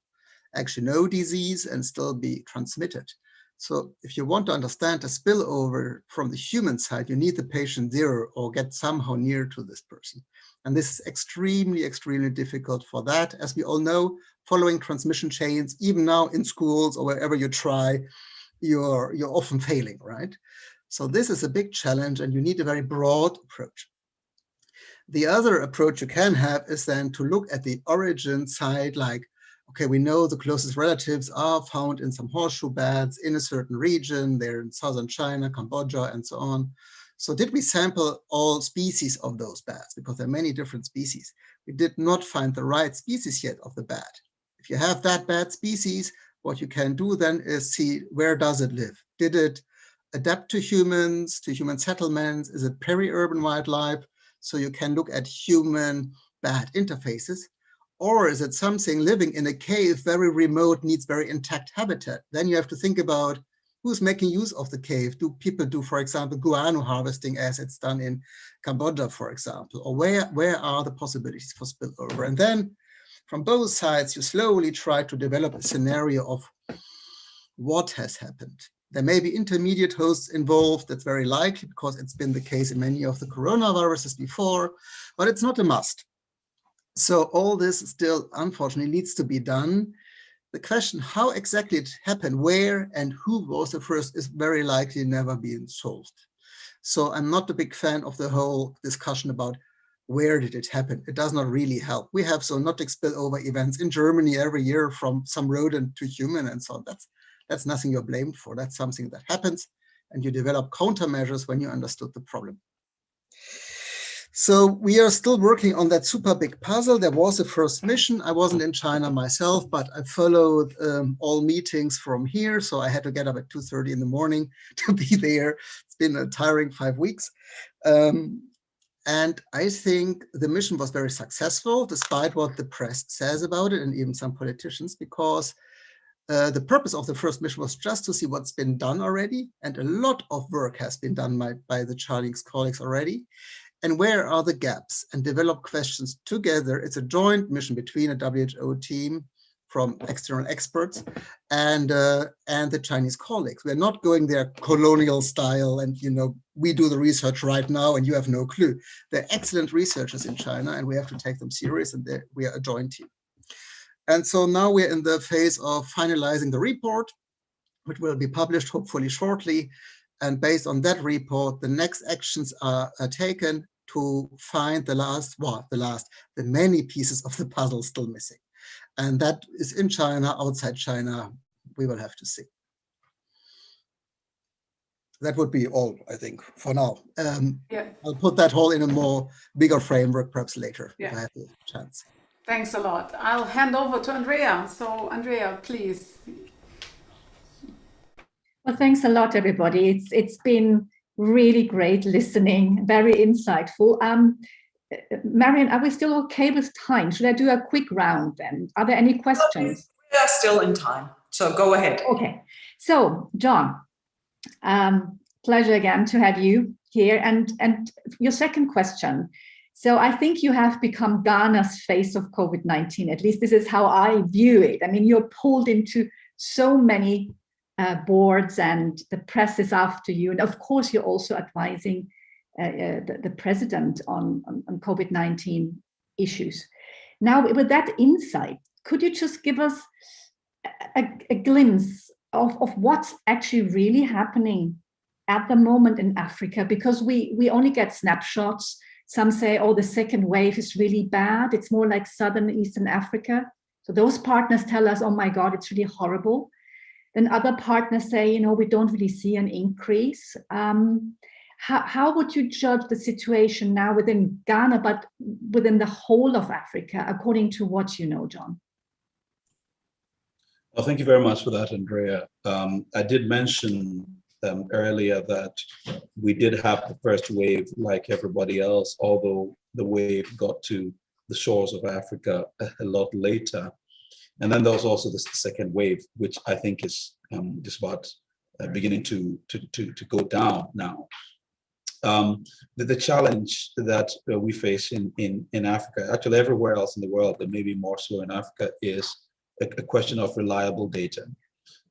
actually no disease and still be transmitted. So if you want to understand a spillover from the human side, you need the patient zero or get somehow near to this person. And this is extremely, extremely difficult for that. As we all know, following transmission chains, even now in schools or wherever you try, you're often failing, right? So this is a big challenge and you need a very broad approach. The other approach you can have is then to look at the origin side, like, okay, we know the closest relatives are found in some horseshoe bats in a certain region. They're in southern China, Cambodia, and so on. So did we sample all species of those bats? Because there are many different species. We did not find the right species yet of the bat. If you have that bat species, what you can do then is see where does it live? Did it adapt to human settlements? Is it peri-urban wildlife? So you can look at human-bat interfaces. Or is it something living in a cave, very remote, needs very intact habitat? Then you have to think about who's making use of the cave. Do people do, for example, guano harvesting as it's done in Cambodia, for example? Or where are the possibilities for spillover? And then from both sides, you slowly try to develop a scenario of what has happened. There may be intermediate hosts involved. That's very likely because it's been the case in many of the coronaviruses before, but it's not a must. So all this still, unfortunately, needs to be done. The question how exactly it happened, where and who was the first is very likely never being solved. So I'm not a big fan of the whole discussion about where did it happen. It does not really help. We have zoonotic spillover events in Germany every year from some rodent to human and so on. That's nothing you're blamed for. That's something that happens and you develop countermeasures when you understood the problem. So we are still working on that super big puzzle. There was a first mission. I wasn't in China myself, but I followed all meetings from here. So I had to get up at 2:30 in the morning to be there. It's been a tiring 5 weeks. And I think the mission was very successful, despite what the press says about it and even some politicians, because The purpose of the first mission was just to see what's been done already, and a lot of work has been done by the Chinese colleagues already, and where are the gaps, and develop questions together. It's a joint mission between a WHO team from external experts and the Chinese colleagues. We're not going there colonial style and, you know, we do the research right now and you have no clue. They're excellent researchers in China and we have to take them serious, and we are a joint team. And so now we're in the phase of finalizing the report, which will be published hopefully shortly. And based on that report, the next actions are taken to find the many pieces of the puzzle still missing. And that is in China, outside China, we will have to see. That would be all, I think, for now. Yeah. I'll put that whole in a more bigger framework perhaps later, Yeah. if I have the chance. Thanks a lot. I'll hand over to Andrea. So Andrea, please. Well, thanks a lot, everybody. It's been really great listening, very insightful. Marion, are we still okay with time? Should I do a quick round then? Are there any questions? We are still in time, so go ahead. Okay. So, John, pleasure again to have you here. And your second question. So I think you have become Ghana's face of COVID-19. At least this is how I view it. I mean, you're pulled into so many boards and the press is after you. And of course, you're also advising the president on COVID-19 issues. Now, with that insight, could you just give us a glimpse of what's actually really happening at the moment in Africa? Because we only get snapshots. Some say, oh, the second wave is really bad. It's more like Southern Eastern Africa. So those partners tell us, oh my God, it's really horrible. Then other partners say, you know, we don't really see an increase. How would you judge the situation now within Ghana, but within the whole of Africa, according to what you know, John? Well, thank you very much for that, Andrea. I did mention earlier that we did have the first wave like everybody else, although the wave got to the shores of Africa a lot later. And then there was also the second wave, which I think is just about beginning to go down now. The challenge that we face in Africa, actually everywhere else in the world, but maybe more so in Africa, is a question of reliable data.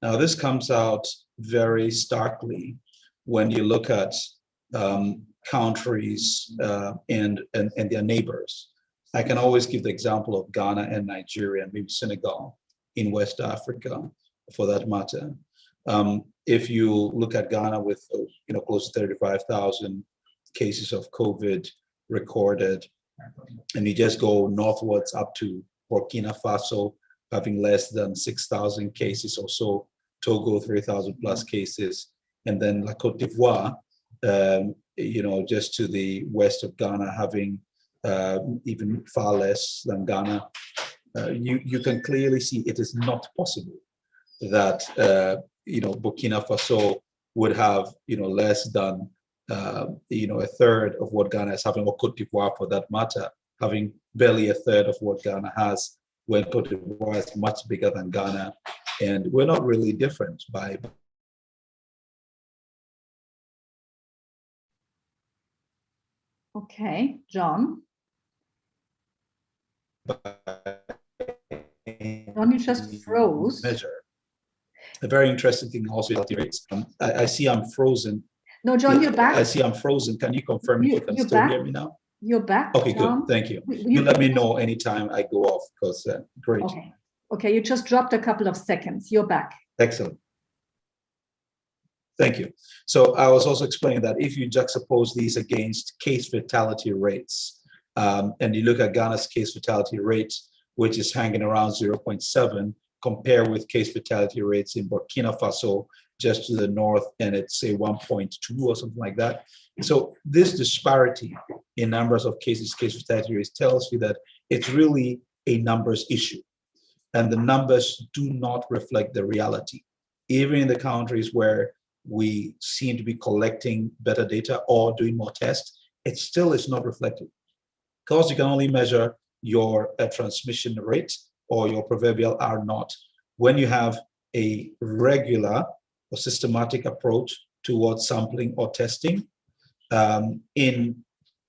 Now, this comes out very starkly when you look at countries and their neighbors. I can always give the example of Ghana and Nigeria, and maybe Senegal in West Africa, for that matter. If you look at Ghana with close to 35,000 cases of COVID recorded, and you just go northwards up to Burkina Faso, having less than 6,000 cases or so, Togo 3,000 plus cases, and then La Côte d'Ivoire, just to the west of Ghana, having even far less than Ghana. You can clearly see it is not possible that Burkina Faso would have less than a third of what Ghana is having, or Côte d'Ivoire for that matter, having barely a third of what Ghana has, when Côte d'Ivoire is much bigger than Ghana, and we're not really different by. Okay, John. John, you just froze. Measure. A very interesting thing also is rates. I see I'm frozen. No, John, you're back. I see I'm frozen. Can you confirm if you can still hear me now? You're back. Okay, John. good. Thank you. You let me know anytime I go off, because great. Okay, you just dropped a couple of seconds. You're back. Excellent. Thank you. So I was also explaining that if you juxtapose these against case fatality rates, and you look at Ghana's case fatality rates, which is hanging around 0.7, compare with case fatality rates in Burkina Faso, just to the north, and it's say 1.2 or something like that. So this disparity in numbers of cases, case fatality rates, tells you that it's really a numbers issue. And the numbers do not reflect the reality. Even in the countries where we seem to be collecting better data or doing more tests, it still is not reflected. Because you can only measure your transmission rate or your proverbial R0 when you have a regular or systematic approach towards sampling or testing in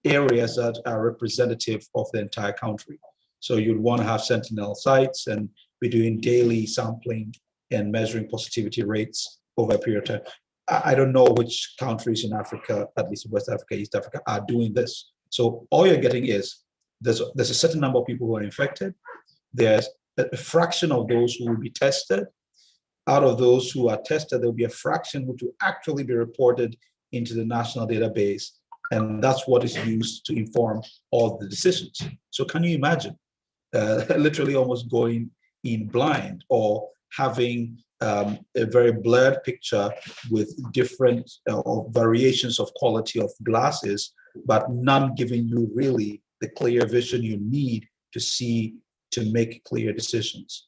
areas that are representative of the entire country. So you'd want to have sentinel sites and be doing daily sampling and measuring positivity rates over a period of time. I don't know which countries in Africa, at least West Africa, East Africa, are doing this. So all you're getting is there's a certain number of people who are infected. There's a fraction of those who will be tested. Out of those who are tested, there'll be a fraction which will actually be reported into the national database. And that's what is used to inform all the decisions. So can you imagine literally almost going in blind or having a very blurred picture with different variations of quality of glasses, but none giving you really the clear vision you need to see to make clear decisions.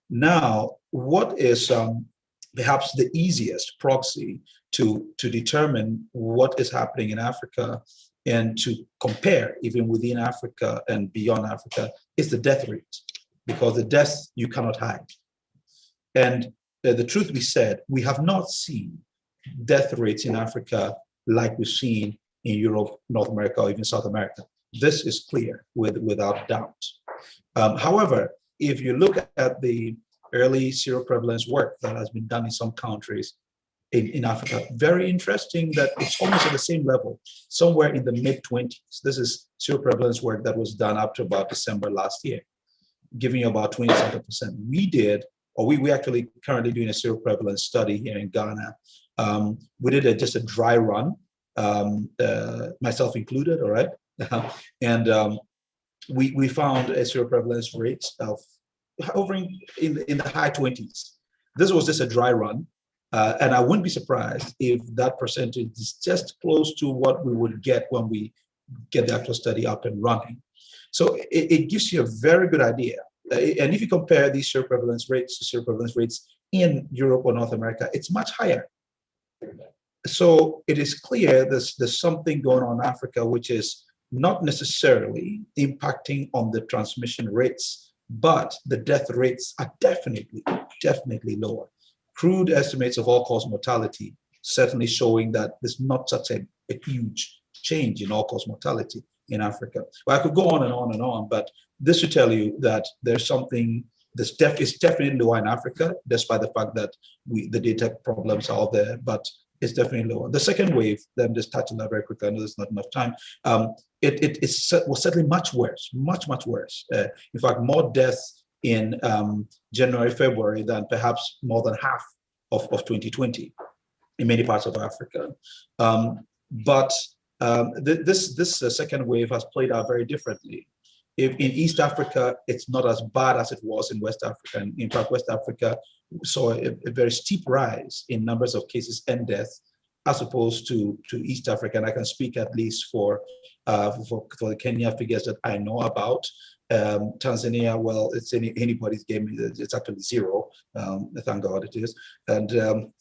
Now, what is perhaps the easiest proxy to determine what is happening in Africa and to compare even within Africa and beyond Africa is the death rate, because the deaths you cannot hide. And the truth be said, we have not seen death rates in Africa like we've seen in Europe, North America, or even South America. This is clear without doubt. However, if you look at the early seroprevalence work that has been done in some countries in Africa, very interesting that it's almost at the same level, somewhere in the mid-20s. This is seroprevalence work that was done up to about December last year, giving you about 27%. We actually currently doing a seroprevalence study here in Ghana. We did just a dry run, myself included, all right? And we found a seroprevalence rate of hovering in the high 20s. This was just a dry run. And I wouldn't be surprised if that percentage is just close to what we would get when we get the actual study up and running. So it gives you a very good idea. And if you compare these seroprevalence rates to seroprevalence rates in Europe or North America, it's much higher. So it is clear there's something going on in Africa which is not necessarily impacting on the transmission rates, but the death rates are definitely lower. Crude estimates of all-cause mortality certainly showing that there's not such a huge change in all-cause mortality in Africa. Well, I could go on and on and on, but this should tell you that there's something, this is definitely lower in Africa, despite the fact that the data problems are there, but it's definitely lower. The second wave, let me just touch on that very quickly, I know there's not enough time. It was certainly much worse, much worse. In fact, more deaths in January, February than perhaps more than half of 2020 in many parts of Africa. This second wave has played out very differently. If in East Africa, it's not as bad as it was in West Africa. And in fact, West Africa saw a very steep rise in numbers of cases and deaths as opposed to East Africa. And I can speak at least for the Kenya figures that I know about. Tanzania, well, it's anybody's game. It's actually zero. Thank God it is. And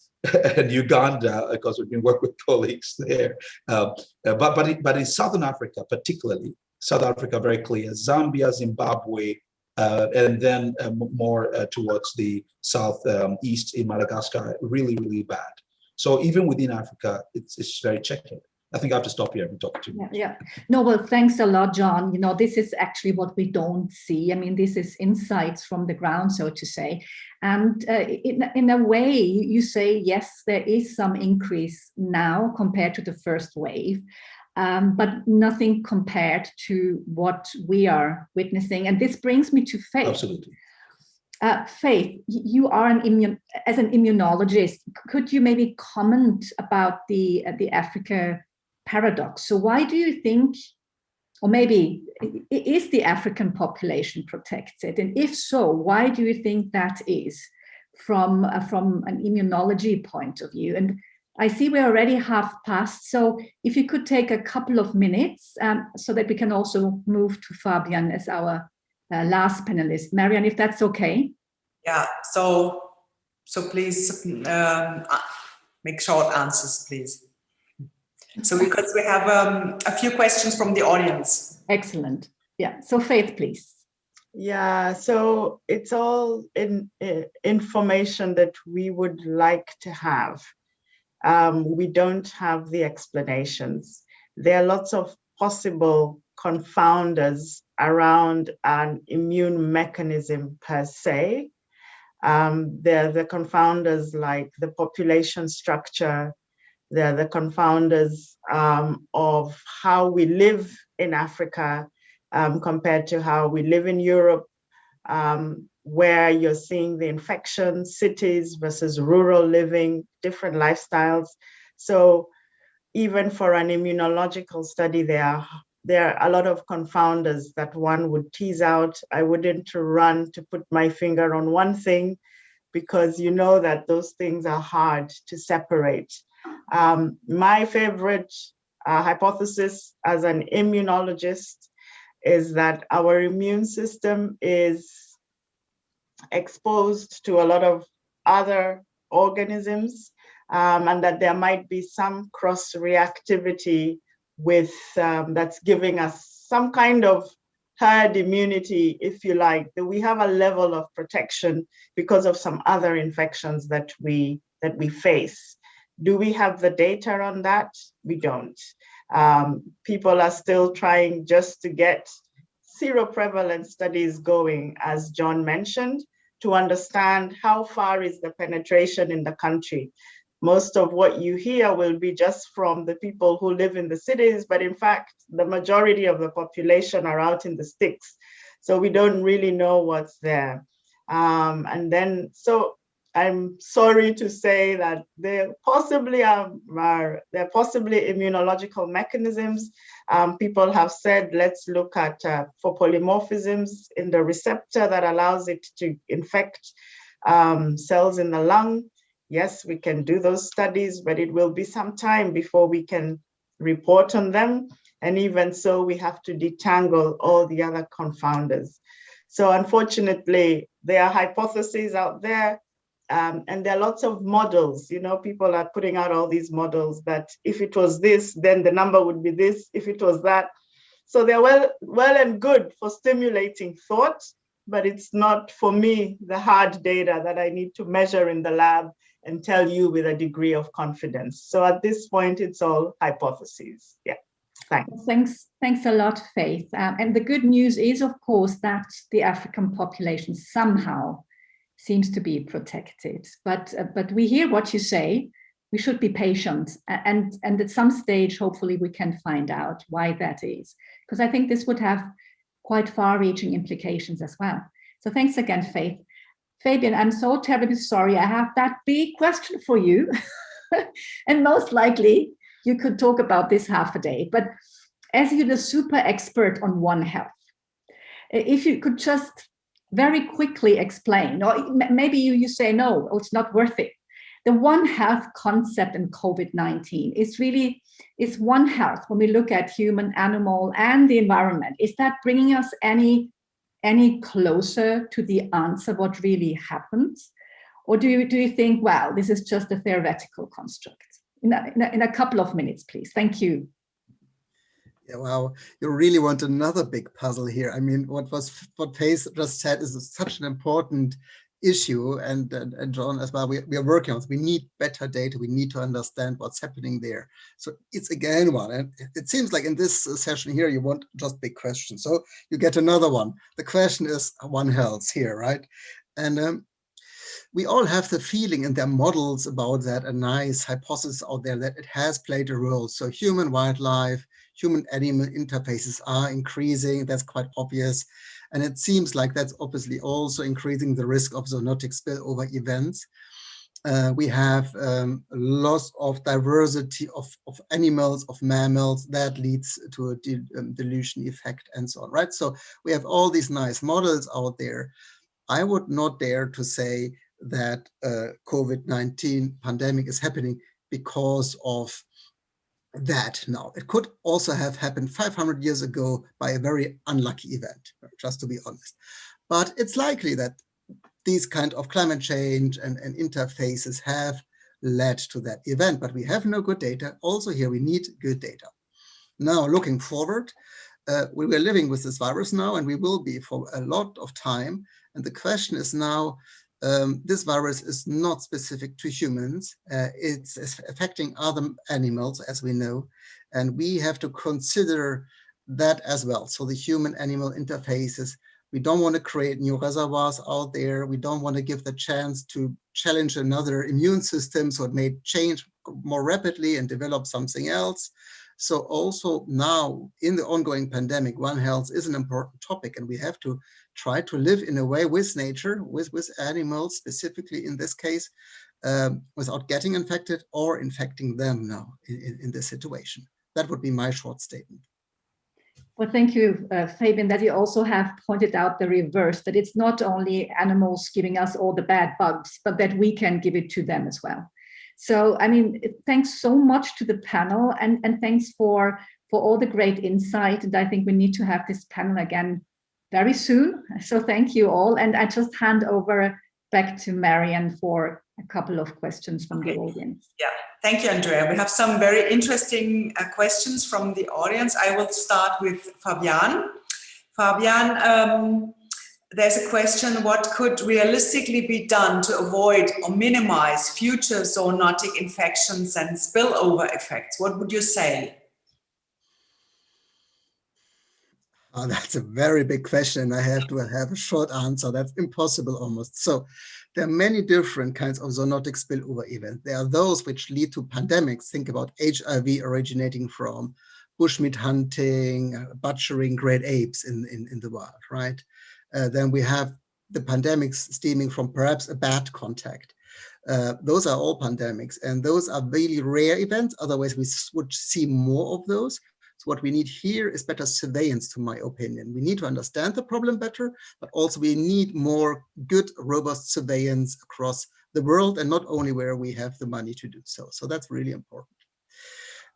Uganda, because we've been working with colleagues there. But in Southern Africa, particularly, South Africa, very clear. Zambia, Zimbabwe, and then more towards the southeast in Madagascar, really bad. So even within Africa, it's very checkered. I think I have to stop here and talk to you. Yeah. No, well, thanks a lot, John. This is actually what we don't see. I mean, this is insights from the ground, so to say. And in a way, you say, yes, there is some increase now compared to the first wave, but nothing compared to what we are witnessing. And this brings me to Faith. Absolutely. Faith, you are as an immunologist, could you maybe comment about the Africa paradox? So why do you think, or maybe is the African population protected? And if so, why do you think that is from an immunology point of view? And I see we're already half past, so if you could take a couple of minutes so that we can also move to Fabian as our last panelist. Marianne, if that's okay. Yeah, so please make short answers, please. So because we have a few questions from the audience. Excellent. Yeah, so Faith, please. Yeah, so it's all information that we would like to have. We don't have the explanations. There are lots of possible confounders around an immune mechanism per se. There are the confounders like the population structure. There are the confounders of how we live in Africa compared to how we live in Europe, where you're seeing the infection, cities versus rural living, different lifestyles. So even for an immunological study, there are a lot of confounders that one would tease out. I wouldn't run to put my finger on one thing because you know that those things are hard to separate. My favorite hypothesis as an immunologist is that our immune system is exposed to a lot of other organisms, and that there might be some cross-reactivity with that's giving us some kind of herd immunity, if you like, that we have a level of protection because of some other infections that we face. Do we have the data on that? We don't. People are still trying just to get seroprevalence studies going, as John mentioned, to understand how far is the penetration in the country. Most of what you hear will be just from the people who live in the cities, but in fact, the majority of the population are out in the sticks. So we don't really know what's there. And then, so I'm sorry to say that there possibly are immunological mechanisms. People have said, let's look at for polymorphisms in the receptor that allows it to infect cells in the lung. Yes, we can do those studies, but it will be some time before we can report on them. And even so, we have to detangle all the other confounders. So unfortunately, there are hypotheses out there, and there are lots of models. You know, people are putting out all these models that if it was this, then the number would be this, if it was that. So they're well and good for stimulating thought, but it's not, for me, the hard data that I need to measure in the lab and tell you with a degree of confidence. So at this point, it's all hypotheses. Yeah, thanks. Thanks a lot, Faith. And the good news is, of course, that the African population somehow seems to be protected. But we hear what you say. We should be patient, and at some stage, hopefully, we can find out why that is. Because I think this would have quite far-reaching implications as well. So thanks again, Faith. Fabian, I'm so terribly sorry. I have that big question for you. And most likely you could talk about this half a day. But as you're the super expert on One Health, if you could just very quickly explain, or maybe you say, no, it's not worth it. The One Health concept in COVID-19 is One Health when we look at human, animal, and the environment. Is that bringing us any closer to the answer what really happens? Or do you think, well, this is just a theoretical construct? In a couple of minutes, please. Thank you. Yeah, wow, you really want another big puzzle here. I mean, what Faith just said is such an important issue, and John as well, we are working on it. We need better data. We need to understand what's happening there. So it's again one, and it seems like in this session here, you want just big questions. So you get another one. The question is One Health here, right? And we all have the feeling, and there are models about that, a nice hypothesis out there that it has played a role. So human-wildlife, human-animal interfaces are increasing. That's quite obvious. And it seems like that's obviously also increasing the risk of zoonotic spillover events. We have loss of diversity of animals, of mammals, that leads to a dilution effect and so on, right? So we have all these nice models out there. I would not dare to say that COVID-19 pandemic is happening because of that now. It could also have happened 500 years ago by a very unlucky event, just to be honest. But it's likely that these kind of climate change and interfaces have led to that event, but we have no good data. Also here, we need good data. Now, looking forward, we were living with this virus now, and we will be for a lot of time. And the question is now, this virus is not specific to humans. It's affecting other animals, as we know, and we have to consider that as well. So the human-animal interfaces, we don't want to create new reservoirs out there. We don't want to give the chance to challenge another immune system so it may change more rapidly and develop something else. So also now in the ongoing pandemic, One Health is an important topic, and we have to try to live in a way with nature, with animals, specifically in this case, without getting infected or infecting them now in this situation. That would be my short statement. Well, thank you, Fabian, that you also have pointed out the reverse, that it's not only animals giving us all the bad bugs, but that we can give it to them as well. So, I mean, thanks so much to the panel, and thanks for all the great insight. And I think we need to have this panel again very soon. So thank you all. And I just hand over back to Marianne for a couple of questions from the audience. Yeah, thank you, Andrea. We have some very interesting questions from the audience. I will start with Fabian. Fabian, there's a question: what could realistically be done to avoid or minimize future zoonotic infections and spillover effects? What would you say? Oh, that's a very big question. I have to have a short answer. That's impossible almost. So there are many different kinds of zoonotic spillover events. There are those which lead to pandemics. Think about HIV originating from bushmeat hunting, butchering great apes in the wild, right? Then we have the pandemics stemming from perhaps a bad contact. Those are all pandemics, and those are really rare events. Otherwise, we would see more of those. So what we need here is better surveillance, to my opinion. We need to understand the problem better, but also we need more good, robust surveillance across the world, and not only where we have the money to do so. So that's really important.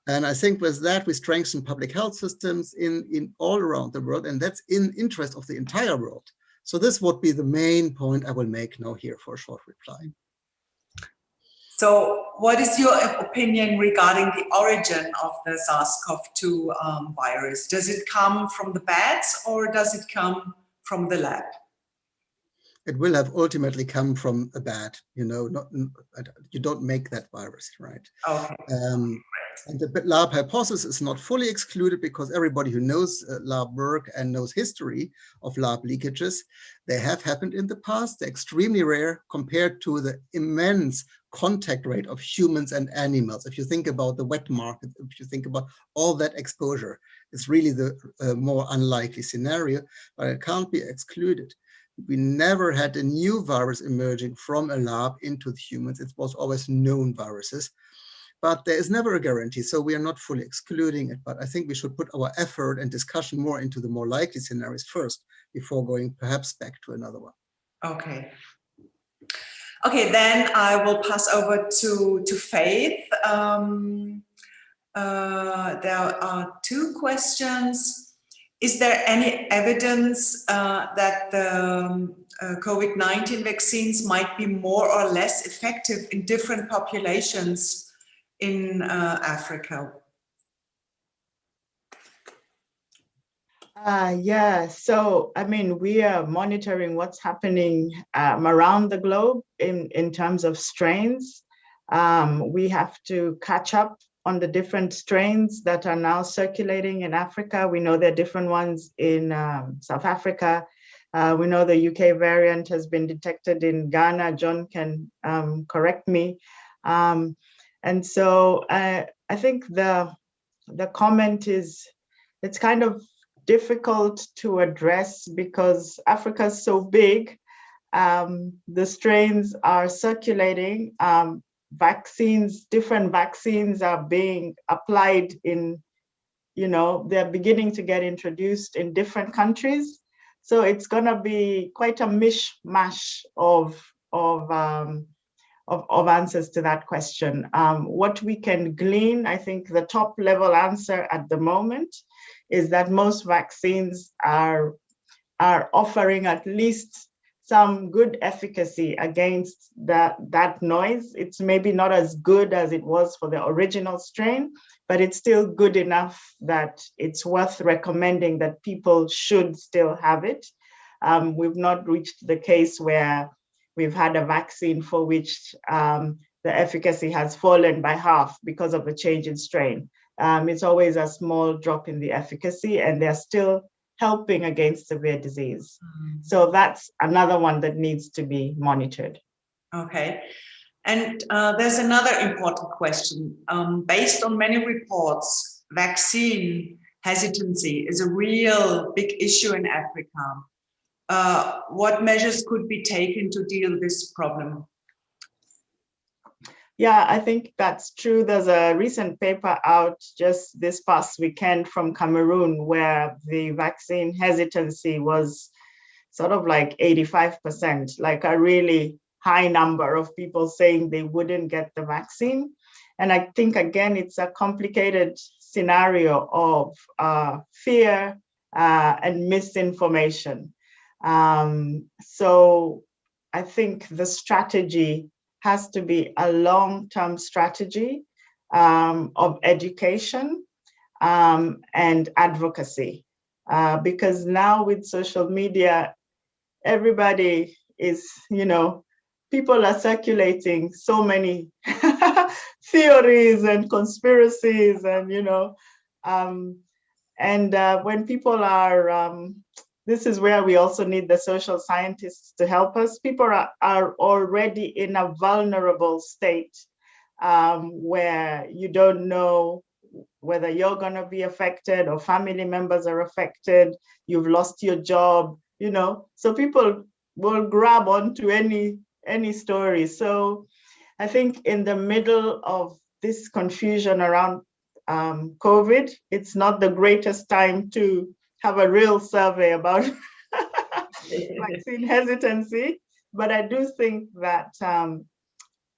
And I think with that, we strengthen public health systems in all around the world, and that's in interest of the entire world. So this would be the main point I will make now here for a short reply. So what is your opinion regarding the origin of the SARS-CoV-2 virus? Does it come from the bats or does it come from the lab? It will have ultimately come from a bat, you know, you don't make that virus, right? Okay. And the lab hypothesis is not fully excluded, because everybody who knows lab work and knows history of lab leakages, they have happened in the past. They're extremely rare compared to the immense contact rate of humans and animals. If you think about the wet market, if you think about all that exposure, it's really the more unlikely scenario, but it can't be excluded. We never had a new virus emerging from a lab into the humans. It was always known viruses. But there is never a guarantee, so we are not fully excluding it. But I think we should put our effort and discussion more into the more likely scenarios first, before going perhaps back to another one. Okay. Okay, then I will pass over to Faith. There are two questions. Is there any evidence that the COVID-19 vaccines might be more or less effective in different populations in Africa? Yeah, so I mean, we are monitoring what's happening around the globe in terms of strains. We have to catch up on the different strains that are now circulating in Africa. We know there are different ones in South Africa. We know the UK variant has been detected in Ghana. John can correct me. And so I think the comment is, it's kind of difficult to address because Africa is so big. The strains are circulating. Vaccines, different vaccines are being applied in, you know, they're beginning to get introduced in different countries. So it's gonna be quite a mishmash of answers to that question. What we can glean, I think the top level answer at the moment is that most vaccines are offering at least some good efficacy against that noise. It's maybe not as good as it was for the original strain, but it's still good enough that it's worth recommending that people should still have it. We've not reached the case where we've had a vaccine for which the efficacy has fallen by half because of a change in strain. It's always a small drop in the efficacy, and they're still helping against severe disease. So that's another one that needs to be monitored. Okay. And there's another important question. Based on many reports, vaccine hesitancy is a real big issue in Africa. What measures could be taken to deal with this problem? Yeah, I think that's true. There's a recent paper out just this past weekend from Cameroon where the vaccine hesitancy was sort of like 85%, like a really high number of people saying they wouldn't get the vaccine. And I think, again, it's a complicated scenario of fear and misinformation. So I think the strategy has to be a long-term strategy of education and advocacy. Because now with social media, everybody is, people are circulating so many theories and conspiracies and, when people are, this is where we also need the social scientists to help us. People are already in a vulnerable state where you don't know whether you're going to be affected or family members are affected, you've lost your job, so people will grab onto any story. So I think in the middle of this confusion around COVID, it's not the greatest time to have a real survey about vaccine hesitancy, but I do think that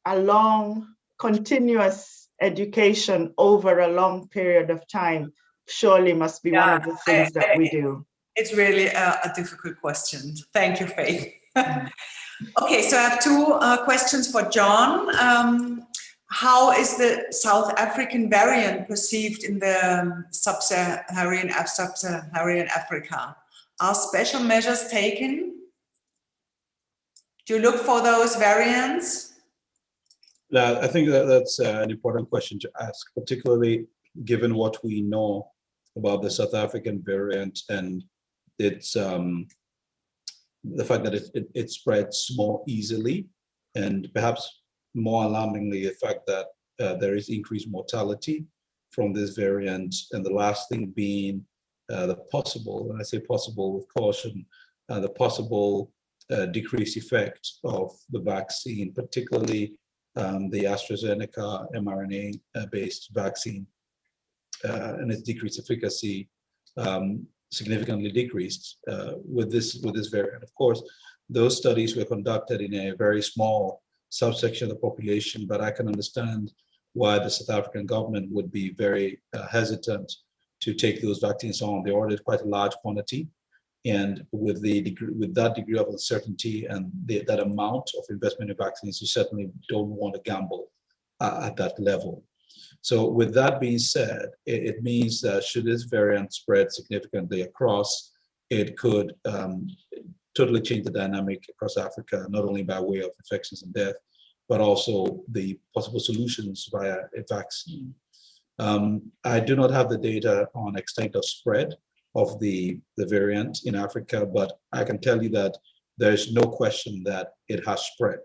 a long, continuous education over a long period of time surely must be one of the things that we do. It's really a difficult question. Thank you, Faith. Okay, so I have two questions for John. How is the South African variant perceived in the sub-Saharan Africa? Are special measures taken? Do you look for those variants? I think that's an important question to ask, particularly given what we know about the South African variant and its the fact that it spreads more easily, and perhaps more alarmingly, the fact that there is increased mortality from this variant, and the last thing being the possible, and I say possible with caution, the possible decreased effect of the vaccine, particularly the AstraZeneca mRNA-based vaccine, and its decreased efficacy significantly decreased with this variant. Of course, those studies were conducted in a very small subsection of the population, but I can understand why the South African government would be very hesitant to take those vaccines on. They ordered quite a large quantity, and with that degree of uncertainty and that amount of investment in vaccines, you certainly don't want to gamble at that level. So with that being said, it means that should this variant spread significantly across, it could totally change the dynamic across Africa, not only by way of infections and death, but also the possible solutions via a vaccine. I do not have the data on extent of spread of the variant in Africa, but I can tell you that there's no question that it has spread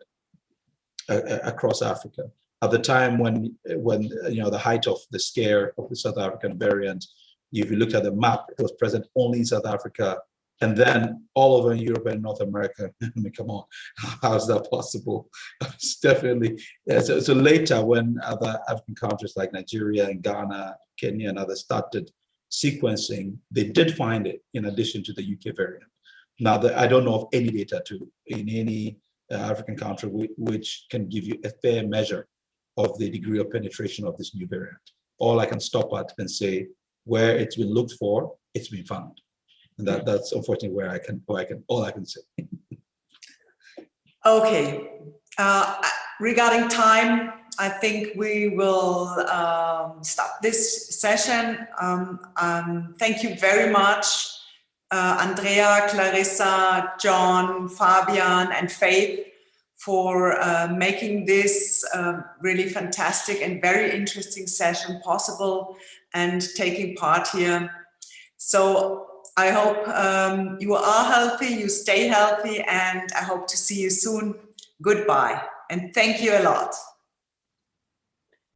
across Africa. At the time when the height of the scare of the South African variant, if you looked at the map, it was present only in South Africa, and then all over Europe and North America. I mean, come on, how is that possible? It's definitely, so later when other African countries like Nigeria and Ghana, Kenya and others started sequencing, they did find it in addition to the UK variant. Now, I don't know of any data in any African country which can give you a fair measure of the degree of penetration of this new variant. All I can stop at and say where it's been looked for, it's been found. And that's unfortunately where all I can say. Okay. Regarding time, I think we will stop this session. Thank you very much, Andrea, Clarissa, John, Fabian, and Faith, for making this really fantastic and very interesting session possible and taking part here. So I hope you are healthy, you stay healthy, and I hope to see you soon. Goodbye, and thank you a lot.